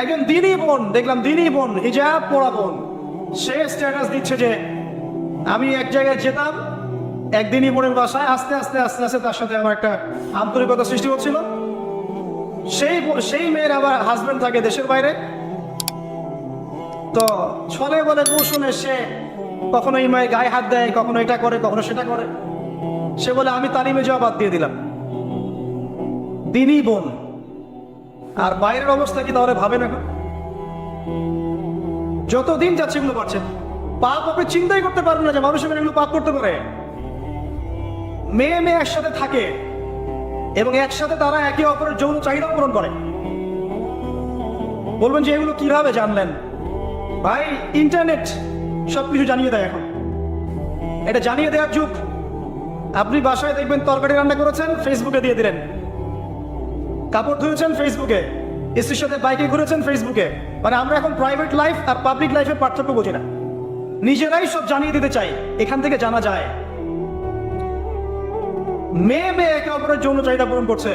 একজন দিনই বোন দেখলাম, দিনই বোন, হিজাব পরা বোন, সে স্ট্যাটাস দিচ্ছে যে আমি এক জায়গায় যেতাম, একদিনই বোনের বাসায়, আস্তে আস্তে আস্তে আস্তে তার সাথে আমার একটা আন্তরিকতা সৃষ্টি হচ্ছিল। সেই মেয়ের আবার হাজবেন্ড থাকে দেশের বাইরে, তো ছলে বলে কৌশলে সে কখনো এই মেয়ে গায়ে হাত দেয়, কখনো এটা করে, কখনো সেটা করে। সে বলে আমি তালিমে যাওয়া বাদ দিয়ে দিলাম। দিনই বোন, আর বাইরের অবস্থা কি তাহলে ভাবে না? যতদিন যাচ্ছে এগুলো বাড়ছে। পাপ আপনি চিন্তাই করতে পারবেন না যে মানুষের এগুলো পাপ করতে পারে। মেয়ে মেয়ে একসাথে থাকে এবং একসাথে তারা একে অপরের যৌন চাহিদা পূরণ করে। বলবেন যে এগুলো কিভাবে জানলেন? ভাই, ইন্টারনেট সবকিছু জানিয়ে দেয় এখন। এটা জানিয়ে দেওয়ার যুগ। আপনি বাসায় দেখবেন তরকারি রান্না করেছেন, ফেসবুকে দিয়ে দিলেন। কাপড় ধুয়েছেন, ফেসবুকে। স্ত্রীর সাথে বাইকে ঘুরেছেন, ফেসবুকে। মানে আমরা এখন প্রাইভেট লাইফ আর পাবলিক লাইফের পার্থক্য বুঝি না। নিজেরাই সব জানিয়ে দিতে চাই, এখান থেকে জানা যায়। মেয়ে মেয়ে একে অপরের যৌন চাহিদা পূরণ করছে।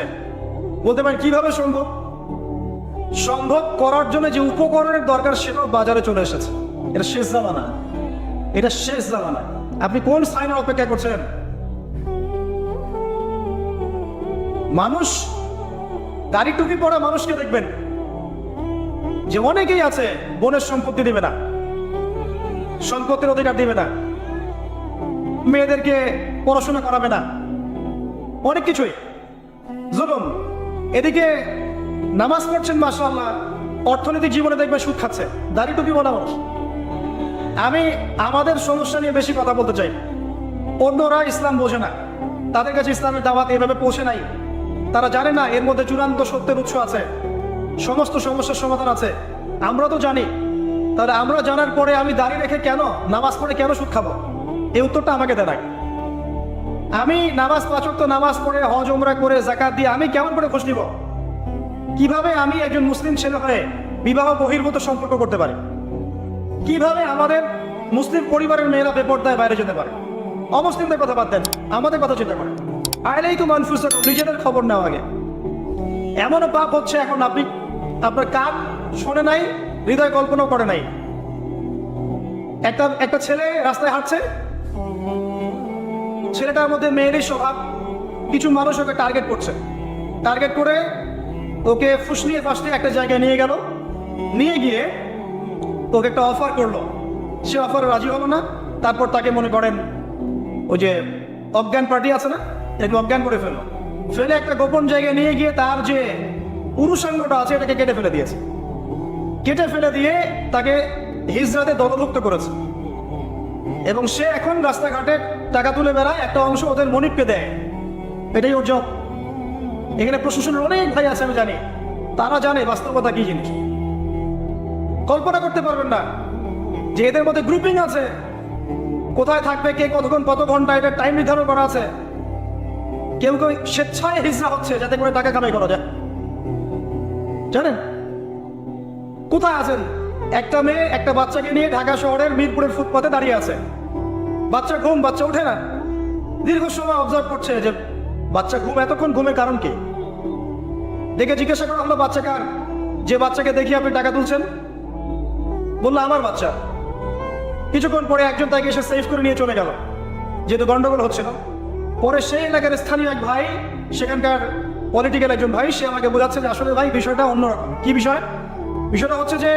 বলতে পারেন কিভাবে সম্ভব? সম্ভব করার জন্য যে উপকরণের দরকার সেটাও বাজারে চলে এসেছে। এটা শেষ জামানা, এটা শেষ জামানা। আপনি কোন সাইনের অপেক্ষা করছেন? মানুষ, দাড়ি টুপি পরা মানুষকে দেখবেন যে অনেকেই আছে বোনের সম্পত্তি দিবে না, সম্পত্তির অধিকার দিবে না, মেয়েদেরকে পড়াশোনা করাবে না, অনেক কিছুই জুলুম। এদিকে নামাজ পড়ছেন মাশাআল্লাহ, অর্থনৈতিক জীবনে দেখবে সুদ খাচ্ছে, দাড়ি টুপি বলা মানুষ। আমি আমাদের সমস্যা নিয়ে বেশি কথা বলতে চাই। অন্যরা ইসলাম বোঝে না, তাদের কাছে ইসলামের দাওয়াত এভাবে পৌঁছে নাই। তারা জানে না এর মধ্যে চূড়ান্ত সত্যের উৎস আছে, সমস্ত সমস্যার সমাধান আছে। আমরা তো জানি, তাহলে আমরা জানার পরে আমি দাঁড়িয়ে রেখে কেন, নামাজ পড়ে কেন সুদ খাবো? এই উত্তরটা আমাকে দেয়। আমি নামাজ 5 ওয়াক্ত নামাজ পড়ে, হজ উমরা করে, যাকাত দিয়ে আমি কেমন করে খোঁজ নিব? কিভাবে আমি একজন মুসলিম ছেলে হয়ে বিবাহ বহির্ভূত সম্পর্ক করতে পারি? কিভাবে আমাদের মুসলিম পরিবারের মেয়েরা বেপরদায় বাইরে যেতে পারে? অমুসলিমদের কথা বাদ দেন, আমাদের কথা চিন্তা করেন। আইলেই তো মানুষ নিজেদের খবর নেওয়া আগে। এমনও পাপ হচ্ছে এখন, আপনি আপনার কান শোনে নাই, হৃদয় কল্পনাও করে নাই। একটা ছেলে রাস্তায় হাঁটছে, ছেলেটার মধ্যে মেয়েরই স্বভাব। কিছু মানুষ ওকে টার্গেট করছে, টার্গেট করে ওকে ফুসলিয়ে ফাসলিয়ে একটা জায়গায় নিয়ে গেল। নিয়ে গিয়ে ওকে একটা অফার করলো, সে অফারে রাজি হলো না। তারপর তাকে মনে করেন ওই যে অজ্ঞান পার্টি আছে না, একটু অজ্ঞান করে ফেললো। ফেলে একটা গোপন জায়গায় নিয়ে গিয়ে তার যে পুরুষাঙ্গটা আছে এটাকে কেটে ফেলে দিয়েছে। কেটে ফেলে দিয়ে তাকে হিজরাতে দলভুক্ত করেছে। এবং সে এখন রাস্তাঘাটে টাকা তুলে বেড়ায়, একটা অংশ ওদের মনিবকে দেয়। এটাই ওর জব। এখানে প্রশাসনের অনেক ভাই আছে, আমি জানি, তারা জানে বাস্তবতা কি জিনিস। কল্পনা করতে পারবেন না যে এদের মধ্যে গ্রুপিং আছে, কোথায় থাকবে, কে কতক্ষণ কত ঘন্টা, এটা টাইম নির্ধারণ করা আছে। কেউ কেউ স্বেচ্ছায় হিজরা হচ্ছে যাতে করে টাকা কামাই করা যায়। জানেন কোথায় আছেন? একটা মেয়ে একটা বাচ্চাকে নিয়ে ঢাকা শহরের মিরপুরের ফুটপাতে দাঁড়িয়ে আছে। বাচ্চা ঘুম, বাচ্চা ওঠে না। দীর্ঘ সময় অবজার্ভ করছে যে বাচ্চা ঘুম, এতক্ষণ ঘুমের কারণ কি? দেখে জিজ্ঞাসা করা হলো বাচ্চা কার? যে বাচ্চাকে দেখি আপনি টাকা তুলছেন। বললো আমার বাচ্চা। কিছুক্ষণ পরে একজন তাকে এসে সেভ করে নিয়ে চলে গেল, যেহেতু গন্ডগোল হচ্ছিল। পরে সেই এলাকার স্থানীয় এক ভাই, সেখানকার পলিটিক্যাল একজন ভাই, সে আমাকে বোঝাচ্ছে যে আসলে ভাই বিষয়টা অন্যরকম। কি বিষয়? বিষয়টা হচ্ছে যে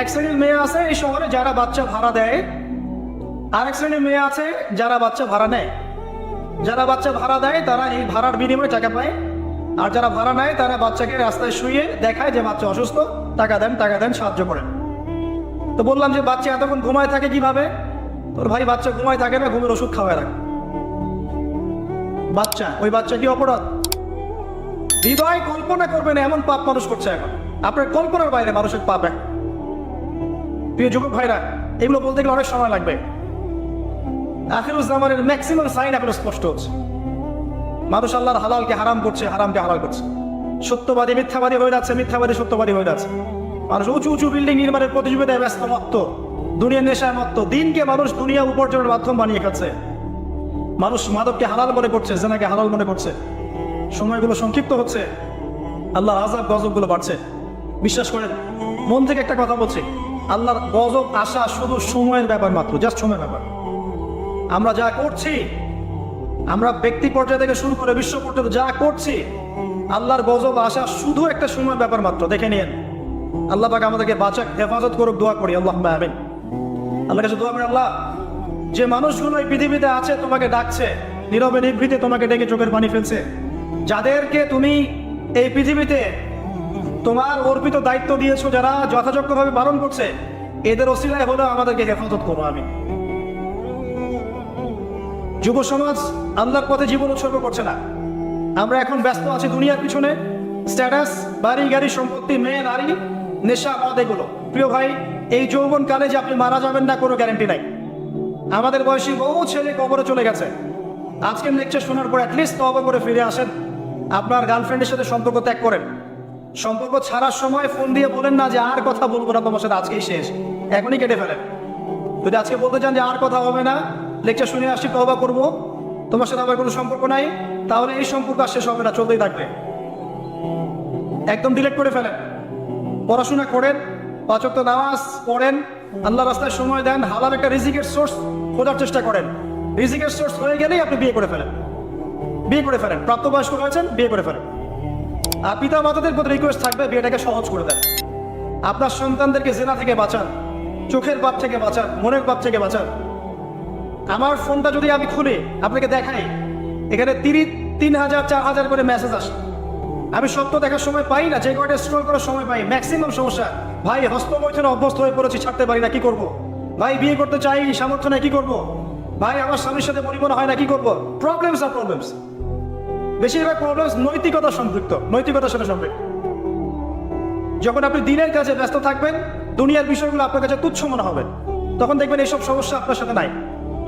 এক শ্রেণীর মেয়ে আছে এই শহরে যারা বাচ্চা ভাড়া দেয়, আর এক শ্রেণীর মেয়ে আছে যারা বাচ্চা ভাড়া নেয়। যারা বাচ্চা ভাড়া দেয় তারা এই ভাড়ার বিনিময়ে টাকা পায়, আর যারা ভাড়া নেয় তারা বাচ্চাকে রাস্তায় শুয়ে দেখায় যে বাচ্চা অসুস্থ, টাকা দেন, টাকা দেন, সাহায্য করেন। তো বললাম যে বাচ্চা এতক্ষণ ঘুমায় থাকে কিভাবে? তোর ভাই বাচ্চা ঘুমায় থাকে না, ঘুমের ওষুধ খাওয়ায় রাখে। বাচ্চা, ওই বাচ্চা কি অপরাধ? হৃদয় কল্পনা করবেন এমন পাপ মানুষ করছে এখন। আপনার কল্পনার বাইরে মানুষের পাপ। প্রিয় যুবক ভাইরা, এগুলো বলতে গেলে অনেক সময় লাগবে। আখিরুজ্জামানের ম্যাক্সিমাম সাইন এখন স্পষ্ট হচ্ছে। মানুষ আল্লাহর হালালকে হারাম করছে, হারামকে হালাল করছে। সত্যবাদী মিথ্যাবাদী হয়ে যাচ্ছে, মিথ্যাবাদী সত্যবাদী হয়ে যাচ্ছে। মানুষ উঁচু উঁচু বিল্ডিং নির্মাণের প্রতিযোগিতায় ব্যস্ত, মত্ত, দুনিয়ার নেশায় মত্ত। দিনকে মানুষ দুনিয়া উপার্জনের মাধ্যম বানিয়ে খাচ্ছে। মানুষ মাদককে হালাল মনে করছে, জেনাকে হালাল মনে করছে। সময়গুলো সংক্ষিপ্ত হচ্ছে, আল্লাহর আযাব গজবগুলো বাড়ছে। বিশ্বাস করেন, মন থেকে একটা কথা বলছি, আল্লাহর গজব আসা শুধু সময়ের ব্যাপার মাত্র, জাস্ট সময়ের ব্যাপার। আমরা যা করছি, আমরা ব্যক্তি পর্যায় থেকে শুরু করে বিশ্ব পর্যন্ত যা করছি, আল্লাহর গজব আসা শুধু একটা সময়ের ব্যাপার মাত্র। দেখে নিন, আল্লাহ পাক আমাদেরকে বাঁচাক, হেফাজত করুক, দোয়া করি আল্লাহুম্মা আমিন। আল্লাহ কাছে দোয়া করি, আল্লাহ যে মানুষগুলো এই পৃথিবীতে আছে তোমাকে ডাকছে, নীরবে নিভৃতে তোমাকে ডেকে চোখের পানি ফেলছে, যাদেরকে তুমি এই পৃথিবীতে তোমার অর্পিত দায়িত্ব দিয়েছো, যারা যথাযোগ্যভাবে পালন করছে, এদের ওসিলায় হলো আমাদেরকে হেফাজত করো আমি। যুব সমাজ আল্লাহর পথে জীবন উৎসর্গ করছে না। আমরা এখন ব্যস্ত আছি দুনিয়ার পিছনে, স্ট্যাটাস, বাড়ি গাড়ি, সম্পত্তি, মেয়ে, নারী, নেশা, মদ, এগুলো। প্রিয় ভাই, এই যৌবন কালে যে আপনি মারা যাবেন না কোনো গ্যারান্টি নাই। আমাদের বয়সী বহু ছেলে কবরে চলে গেছে। আজকের লেকচার শোনার পর অ্যাটলিস্ট তওবা করে ফিরে আসেন, আপনার গার্লফ্রেন্ডের সাথে সম্পর্ক ত্যাগ করেন। সম্পর্ক ছাড়ার সময় ফোন দিয়ে বলেন না যে আর কথা বলবো না তোমার সাথে, আজকেই শেষ, এখনই কেটে ফেলেন। যদি আজকে বলতে চান যে আর কথা হবে না, লেকচার শুনে আসছি, তওবা করবো, তোমার সাথে আমার কোনো সম্পর্ক নাই, তাহলে এই সম্পর্ক আর শেষ হবে না, চলতেই থাকবে। একদম ডিলিট করে ফেলেন। পড়াশোনা করেন, 5 ওয়াক্ত নামাজ পড়েন, আল্লাহ রাস্তায় সময় দেন, হালাল একটা রিজিকের সোর্স খোঁজার চেষ্টা করেন। রিজিকের সোর্স হয়ে গেলেই আপনি বিয়ে করে ফেলেন। বিয়ে করে ফেলেন, প্রাপ্তবয়স্ক হয়েছেন, বিয়ে করে ফেলেন। আর পিতা মাতাদের প্রতি রিকোয়েস্ট থাকবে, বিয়েটাকে সহজ করে দেন। আপনার সন্তানদেরকে জেনা থেকে বাঁচান, চোখের পাপ থেকে বাঁচান, মনের পাপ থেকে বাঁচান। আমার ফোনটা যদি আমি খুলি আপনাকে দেখাই, এখানে 3,000 4,000 করে মেসেজ আসে। আমি সত্য দেখার সময় পাই না, যে কয়টা স্ক্রল করার সময় পাই। ম্যাক্সিমাম সমস্যা, ভাই হস্তমৈথুনে অভ্যস্ত হয়ে পড়েছি, ছাড়তে পারি না, কি করব? ভাই বিয়ে করতে চাই, সামর্থ্য নেই, কি করব? ভাই আমার স্বামীর সাথে পরিবহন হয় না, কি করব? প্রবলেমস আর প্রবলেমস। বেশিরভাগ প্রবলেমস নৈতিকতা সম্পৃক্ত, নৈতিকতার সাথে সম্পৃক্ত। যখন আপনি দিনের কাজে ব্যস্ত থাকবেন, দুনিয়ার বিষয়গুলো আপনার কাছে তুচ্ছ মনে হবে, তখন দেখবেন এইসব সমস্যা আপনার সাথে নাই।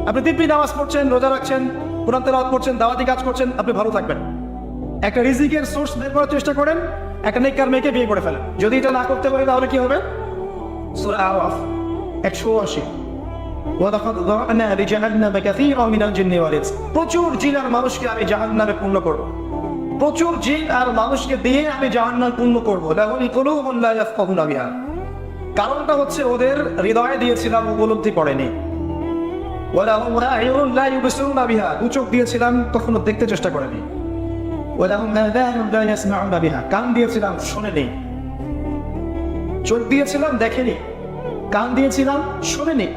আপনি দিব্যি নামাজ পড়ছেন, রোজা রাখছেন, কোরআন তেলাওয়াত করছেন, দাওয়াতি কাজ করছেন, আপনি ভালো থাকবেন। একটা রিজিকের সোর্স বের করার চেষ্টা করেন, একটা নেককার মেয়েকে বিয়ে করে ফেলেন। যদি এটা না করতে পারি তাহলে কি হবে? সূরা আরাফ 180। প্রচুর জিন আর মানুষকে আমি জাহান্নামে পূর্ণ করবো, প্রচুর জিন আর মানুষকে দিয়ে আমি জাহান্নাম পূর্ণ করবো। কারণটা হচ্ছে ওদের হৃদয়ে দিয়েছিলাম, উপলব্ধি করেনি। চোখ দিয়েছিলাম, তখনও দেখতে চেষ্টা করেনি। কান দিয়েছিলাম, শোনেনি। চোখ দিয়েছিলাম, দেখেনি। কান দিয়েছিলাম, শোনেনি।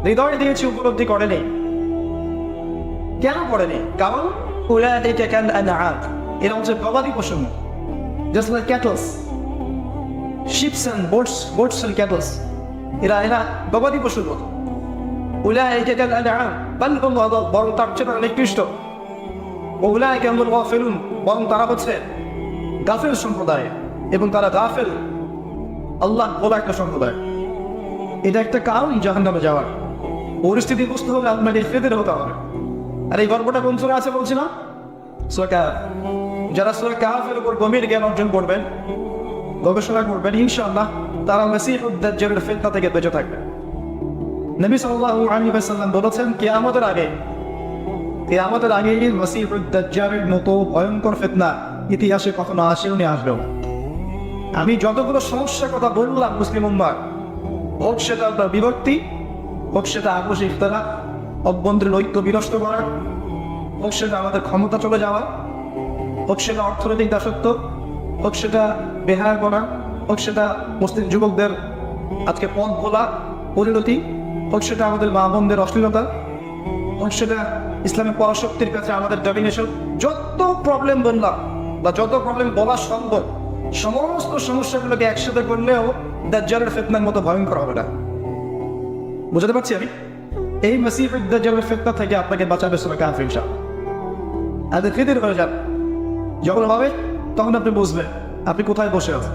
হৃদয় দিয়েছি, উপলব্ধি করেনি। কেন করেনি? কারণ এরা হচ্ছে গবাদি পশু, just like cattle, sheep and goats and cattle। এরা গবাদি পশুর মতো। বরং তার চেয়ে নিকৃষ্ট। বরং তারা হচ্ছে গাফেল সম্প্রদায়, এবং তারা গাফেল আল্লাহ বলা একটা সম্প্রদায়। এটা একটা কারণ জাহান্নামে যাওয়ার। পরিস্থিতি বুঝতে হবে, আপনাকে ফেদের হতে হবে। আর এই গল্পটা কোন সূরা আছে বলছি না? সূরা কাহফ। যারা সূরা কাহফের উপর গভীর জ্ঞান অর্জন করবেন, গবেষণা করবেন, ইনশাআল্লাহ তারা মাসীহুদ দাজ্জালের ফিতনা থেকে বেঁচে থাকবে। নবী সাল্লাল্লাহু আলাইহি ওয়াসাল্লাম বলেছেন, কিয়ামতের আগে মাসীহুদ দাজ্জালের মতো ভয়ঙ্কর ফিতনা ইতিহাসে কখনো আসেনি, আসবেও। আমি যতগুলো সমস্যার কথা বললাম মুসলিম উম্মাহ, হোক সেটা আপনার বিভক্তি, হোক সেটা আকস্মিক ইফতিরা, অভ্যন্তরীণ ঐক্য বিনষ্ট করা, হোক সেটা আমাদের ক্ষমতা চলে যাওয়া, হোক সেটা অর্থনৈতিক দাসত্ব, হোক সেটা বেহায়া করা, হোক সেটা মুসলিম যুবকদের আজকে পথ ভোলা পরিণতি, হোক সেটা আমাদের মা বোনদের অশ্লীলতা, হোক সেটা ইসলামের পরাশক্তির কাছে আমাদের ডমিনেশন। যত প্রবলেম বললাম বা যত প্রবলেম বলা সম্ভব, সমস্ত সমস্যাগুলোকে একসাথে করলেও দাজ্জালের ফিতনার মতো ভয়ঙ্কর হবে না। বুঝতে পারছি আমি? এই মাসীহুদ দাজ্জালের ফিতনা থেকে আপনাকে বাঁচাবে সূরা কাহফ ইনশাআল্লাহ। আর ফিদির হয়ে যান, যখন হবে তখন আপনি বুঝবেন আপনি কোথায় বসে আছেন।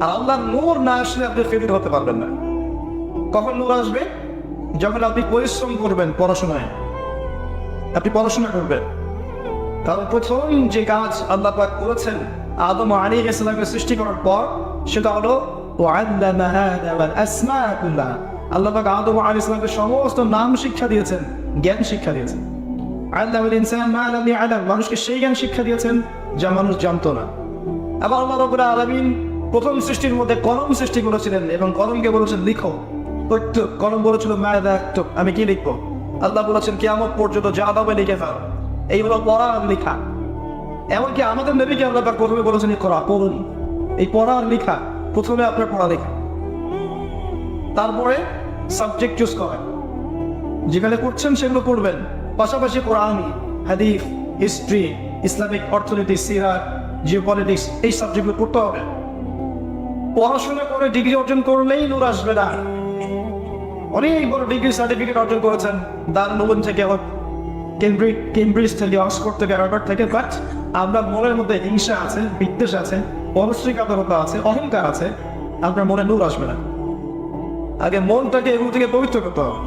আর আল্লাহর নূর না আসলে আপনি ফিদির হতে পারবেন না। কখন নূর আসবে? যখন আপনি পরিশ্রম করবেন পড়াশোনায়। আপনি পড়াশোনা করবেন, তাহলে প্রথম যে কাজ আল্লাহ পাক করেছেন আদম আলাইহিস সালামকে সৃষ্টি করার পর, সেটা হলো ওয়া'আল্লামা আদামাল আসমাআ কুল্লাহা। আল্লাহ পাক আদম আলাইহিস সালামকে সমস্ত নাম শিক্ষা দিয়েছেন, জ্ঞান শিক্ষা দিয়েছেন। আল্লামাল ইনসান মা লাম ইয়ালাম, মানুষকে সেই জ্ঞান শিক্ষা দিয়েছেন যা মানুষ জানতো না। আবার আল্লাহ রাব্বুল আলামিন প্রথম সৃষ্টির মধ্যে কলম সৃষ্টি করেছিলেন এবং কলমকে বলেছেন লিখো। প্রত্যেক কলম বলেছিল মাযা আক্তুব, আমি কি লিখবো? আল্লাহ বলেছেন কিয়ামত পর্যন্ত যা হবে লিখে ফেল। এই হলো পড়া আর লেখা। এমনকি আমাদের নবীকে আল্লাহ পাক প্রথমে বলেছেন ইকরা, পড়ুন। এই পড়া আর লেখা, প্রথমে আপনার পড়া লেখা, তারপরে সাবজেক্ট চুজ করেন, যেখানে পড়ছেন সেগুলো পড়বেন, পাশাপাশি কোরআন, হাদিস, হিস্ট্রি, ইসলামিক অর্থনীতি, সিরাত, জিওপলিটিক্স, এই সাবজেক্টগুলো পড়তে হবে। পড়াশোনা করে ডিগ্রি অর্জন করলেই নূর আসবে না। অনেক বড় ডিগ্রি সার্টিফিকেট অর্জন করেছেন দারুল উলুম থেকে, কেমব্রিজ থেকে, অক্সফোর্ড থেকে, হার্ভার্ড থেকে, বাট আপনার মনের মধ্যে হিংসা আছে, বিদ্বেষ আছে, পরশ্রীকাতরতা আছে, অহংকার আছে, আপনার মনে নূর আসবে না। আগে মনটাকে এগুলো থেকে পবিত্র করতে হবে।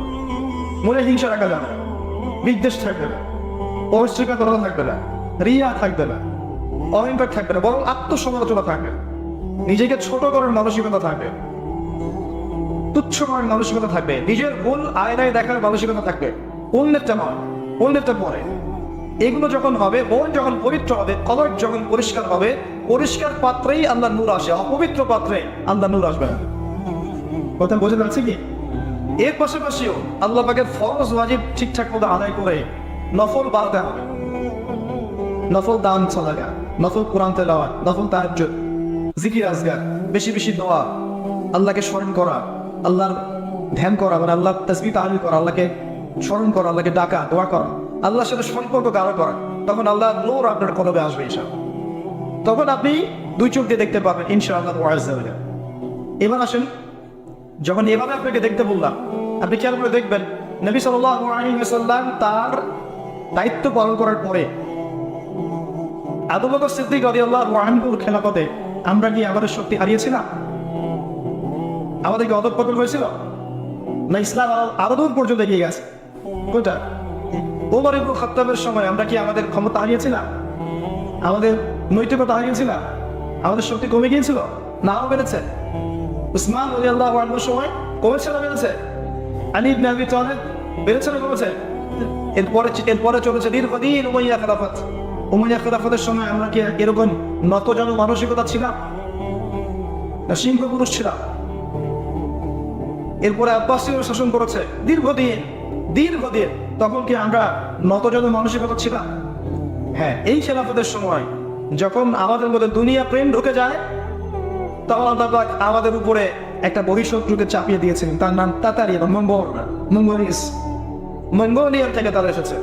মনে হিংসা রাখা যাবে না, বিদ্বেষ থাকবে না, পরশ্রীকাতরতা থাকবে না, রিয়া থাকবে না, অহংকার থাকবে না, বরং আত্মসমালোচনা থাকবে, নিজেকে ছোট করার মানসিকতা থাকবে, তুচ্ছ করার মানসিকতা থাকবে, নিজের ভুল আয়নায় দেখার মানসিকতা থাকবে, অন্যেরটা নয়, অন্যেরটা পরে। এগুলো যখন হবে, মন যখন পবিত্র হবে, কলব যখন পরিষ্কার হবে, পরিষ্কার পাত্রেই আল্লাহ নূর আসে, অপবিত্র পাত্রে আল্লাহ নূর আসবে না। কথা বোঝা যাচ্ছে কি? এর পাশাপাশিও আল্লাহ পাকের ফরজ ওয়াজিব ঠিকঠাক মতো আদায় করে নফল বাড়াতে হবে। নফল দান সাদাকা, নফল কোরআন তেলাওয়াত, নফল তাহাজ্জুদ, জিকির আজকার, বেশি বেশি দোয়া, আল্লাহকে স্মরণ করা, আল্লাহর ধ্যান করা, মানে আল্লাহ তাসবিহ তাহলিল করা, আল্লাহকে স্মরণ করা, আল্লাহকে ডাকা, দোয়া করা, আল্লাহর সাথে সম্পর্ক গাঢ় করা। তখন আল্লাহ নূর আপনার কলবে আসবে ইনশাআল্লাহ। তখন আপনি দুই চোখ দিয়ে দেখতে পাবেন ইনশাআল্লাহ। এবার আসেন, যখন এভাবে আপনাকে দেখতে বললাম, আপনি খেয়াল করে দেখবেন নবী সাল্লাল্লাহু আলাইহি ওয়াসাল্লাম তার দায়িত্ব পালন করার পরে আবু বকর সিদ্দিক রাদিয়াল্লাহু আনহুর খেলাফতে আমরা কি আমাদের শক্তি হারিয়েছিলাম? আমাদেরকে অধঃপতন হয়েছিল না? ইসলাম আরো দূর পর্যন্ত এগিয়ে গেছে। কোনটা? ওমর ইবনে খাত্তাবের সময় আমরা কি আমাদের ক্ষমতা হারিয়েছিলাম? আমাদের নৈতিকতা হারিয়েছিলাম? আমাদের শক্তি কমে গিয়েছিল? না, বেড়েছে। উসমান রাদিয়াল্লাহু আনহুর সময় কমেছে না বেড়েছে? আলী ইবনে আবি তালিব বেড়েছে না কমেছে? এরপরে চলেছে দীর্ঘদিন উমাইয়া খেলাফত। উমাইয়া খেলাফতের সময় আমরা কি এরকম নতজন মানসিকতা ছিলাম না সিংহ পুরুষ ছিলাম? এরপরে আব্বাসীয় শাসন করেছে দীর্ঘদিন, তখন কি আমরা নতজন মানসিকতা ছিলাম? হ্যাঁ, এই খেলাফতের সময় যখন আমাদের মধ্যে দুনিয়া প্রেম ঢুকে যায়, তখন আল্লাহ পাক আমাদের উপরে একটা বহিঃশত্রুকে চাপিয়ে দিয়েছিলেন। তার নাম তাতারি বা মঙ্গোলিয়ান থেকে তারা এসেছে।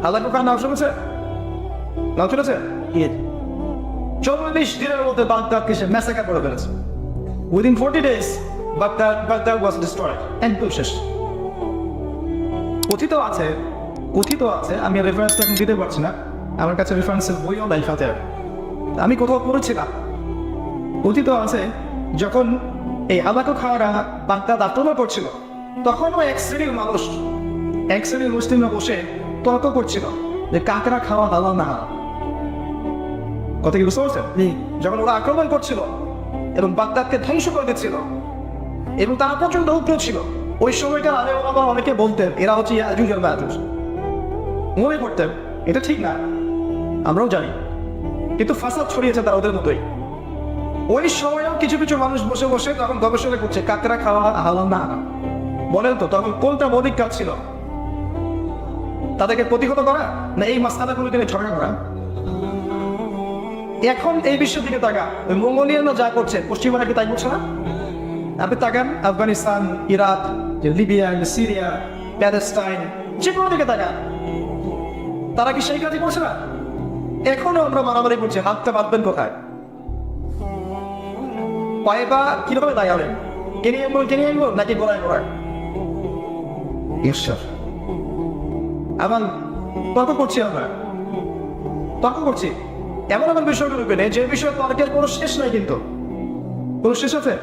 আল্লাহ পাক নাম শুনেছে? নাম শুনেছে? 40 দিনের মধ্যে বাগদাদকে সে ম্যাসাকার করে ফেলেছে। উইদিন 40 days বাগদাদ ওয়াজ ডিস্ট্রয়েড, একদম শেষ। কথিত আছে, আমি রেফারেন্সটা এখন দিতে পারছি না, আমার কাছে রেফারেন্সের বইও নাই সাথে, আমি কোথাও পড়েছিলাম। কথিত আছে যখন এই আবাকো খাওয়ারা বাগদাদ আক্রমণ করছিল, তখনও এক শ্রেণীর মুসলিমরা বসে তর্ক করছিল যে কাকড়া খাওয়া হালাল না হালাল। কথা কি বুঝতে পারছেন? যখন ওরা আক্রমণ করছিল এবং বাগদাদকে ধ্বংস করে দিচ্ছিল এবং তারা প্রচন্ড উগ্র ছিল, ওই সময়কার আলেম ওলামা অনেকে বলতেন এরা হচ্ছে ইয়াজুজ আর মাজুজ। মনে করতেন এটা ঠিক না, আমরাও জানি, কিন্তু ফাসাদ ছড়িয়েছে তারা ওদের মতোই। ওই সময়ও কিছু কিছু মানুষ বসে বসে তখন গবেষণা করছে কাকড়া খাওয়া হালাল না হারাম। বলেন তো তখন কোনটা মৌলিক কাজ ছিল? তাদেরকে প্রতিহত করা না এই মাসআলাগুলোকে নিয়ে ঝগড়া করা? এখন এই বিশ্বের দিকে তাকান, ওই মঙ্গোলিয়ানরা যা করছে পশ্চিমারা কি তাই করছে না? আপনি তাকান Afghanistan, Iraq, Libya, Syria, Palestine, যেগুলো দিকে তাকান, তারা কি সেই কাজই করছে না? এখনো আমরা মারামারি করছি, হাতটা বাঁধবেন কোথায়? পায়ে পা কিভাবে দাঁড়াবেন? কেনে আনবো নাকি গোড়ায় ঈশ্বর। আবার তর্ক করছি, এমন বিষয়গুলো পেলে যে বিষয়ে তর্কের কোনো শেষ নাই, কিন্তু কোনো শেষ আছে?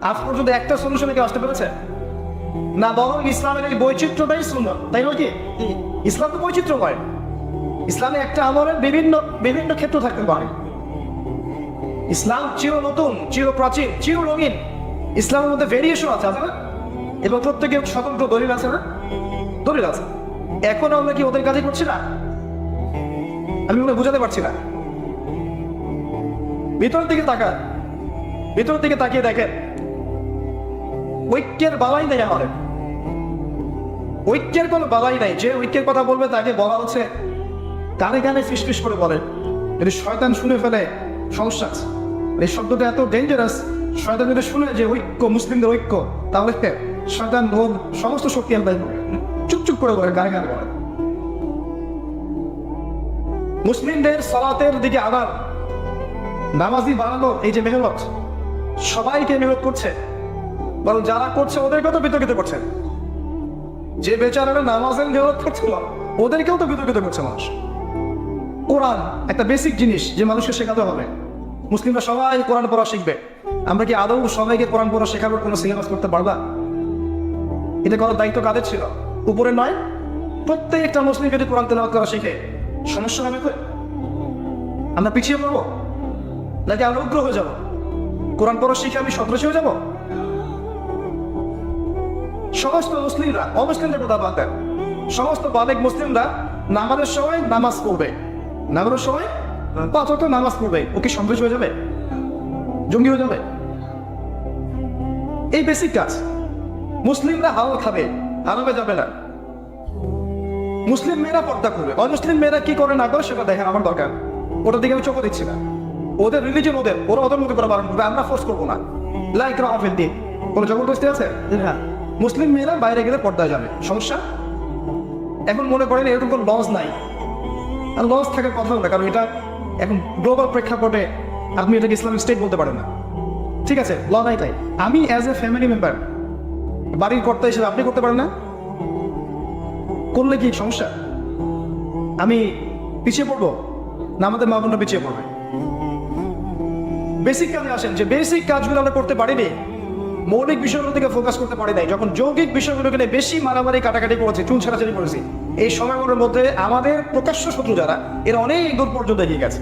আজ পর্যন্ত একটা সলিউশনে কেউ আসতে পেরেছে না? বরং ইসলামের এই বৈচিত্র্যটাই সুন্দর, তাই নয় কি? ইসলাম তো বৈচিত্র্যময়। ইসলামে একটা আমলের বিভিন্ন ক্ষেত্র থাকতে পারে। ইসলাম চির নতুন, চির প্রাচীন, চির রঙিন। ইসলামের মধ্যে ভেরিয়েশন আছে না? এবং প্রত্যেকের স্বতন্ত্র দলিল আছে না? দলিল আছে। এখন আমরা কি ওদের কাজই করছি না? আমি বুঝাতে পারছি না। ভিতরের দিকে তাকান, ভিতরের দিকে তাকিয়ে দেখেন ঐক্যের বালাই নেই আমাদের, ঐক্যের কোনো বালাই নাই। যে ঐক্যের কথা বলবে তাকে বলা হচ্ছে কানে কানে ফিসফিস করে বলেন, যদি শয়তান শুনে ফেলে সমস্যা আছে। এই শব্দটা এত ডেঞ্জারাস, শয়তান যদি শুনে যে ঐক্য, মুসলিমদের ঐক্য, তাহলে শয়তান ওর সমস্ত শক্তি আদায় করে চুপচুপ করে বলে, গায়ে গায়ে বলে। মুসলিমদের সালাতের দিকে আবার নামাজি বানানোর এই যে মেহনত, সবাইকে মেহনত করছে, বরং যারা করছে ওদেরকেও তো বিতর্কিত করছে। যে বেচারারা নামাজের মেহনত করছিল ওদেরকেও তো বিতর্কিত করছে মানুষ। কোরআন একটা বেসিক জিনিস যে মানুষকে শেখাতে হবে। মুসলিমরা সবাই কোরআন পড়া শিখবে, আমরা কি আদৌ সবাইকে কোরআন পড়া শেখানোর কোনো সিলেবাস করতে পারবা? এটা করার দায়িত্ব কাদের ছিল? উপরে নয়? প্রত্যেকটা মুসলিম যদি কোরআন তেলাওয়াত করা শিখে সমস্যা হবে তো? আমরা পিছিয়ে পড়বো নাকি আমরা উগ্র হয়ে যাবো? কোরআন পড়া শিখে আমি সন্ত্রাসী হয়ে যাবো? সমস্ত মুসলিমরা, অমুসলিমদের কথা বাদ দেন, সমস্ত বালেক মুসলিমরা নামাজের সময় নামাজ পড়বে, নামাজের সময় 5 ওয়াক্ত নামাজ পড়বে, ও কি সন্ত্রাসী হয়ে যাবে? জঙ্গি হয়ে যাবে? এই বেসিক কাজ। মুসলিমরা হালাল খাবে, হারামে যাবে না। মুসলিম মেয়েরা পর্দা করবে, অমুসলিম মেয়েরা কি করে না করে সেটা দেখেন আমার দরকার, ওটার দিকে আমি চোখও দিচ্ছি না। ওদের রিলিজন ওদের, ওরা ওদের মধ্যে করে বারণ করবে, আমরা ফোর্স করবো না। লাইক রাফেল দিন কোনো জবরদস্তি আছে? হ্যাঁ, মুসলিম মেয়েরা বাইরে গেলে পর্দায় যাবে, সমস্যা? এখন মনে করেন এরকম কোনো লস নাই, আর লস থাকার কথা না, কারণ এটা এখন গ্লোবাল প্রেক্ষাপটে আপনি এটাকে ইসলামিক স্টেট বলতে পারেন না। ঠিক আছে, ল নাই তাই। আমি অ্যাজ এ ফ্যামিলি মেম্বার, বাড়ির কর্তা হিসেবে আপনি করতে পারেন না, করলে কি সমস্যা? আমি পিছিয়ে পড়বো না আমাদের মা বোনরা পিছিয়ে পড়বে? বেসিক কাজে আসেন, যে বেসিক কাজগুলো আমরা করতে পারিনি, মৌলিক বিষয়গুলো থেকে ফোকাস করতে পারি নাই, যখন যৌগিক বিষয়গুলোকে নিয়ে বেশি মারামারি কাটাকাটি করেছি, চুল ছাড়াছাড়ি করেছি, এই সময়গুলোর মধ্যে আমাদের প্রকাশ্য শত্রু যারা, এরা অনেক দূর পর্যন্ত এগিয়ে গেছে।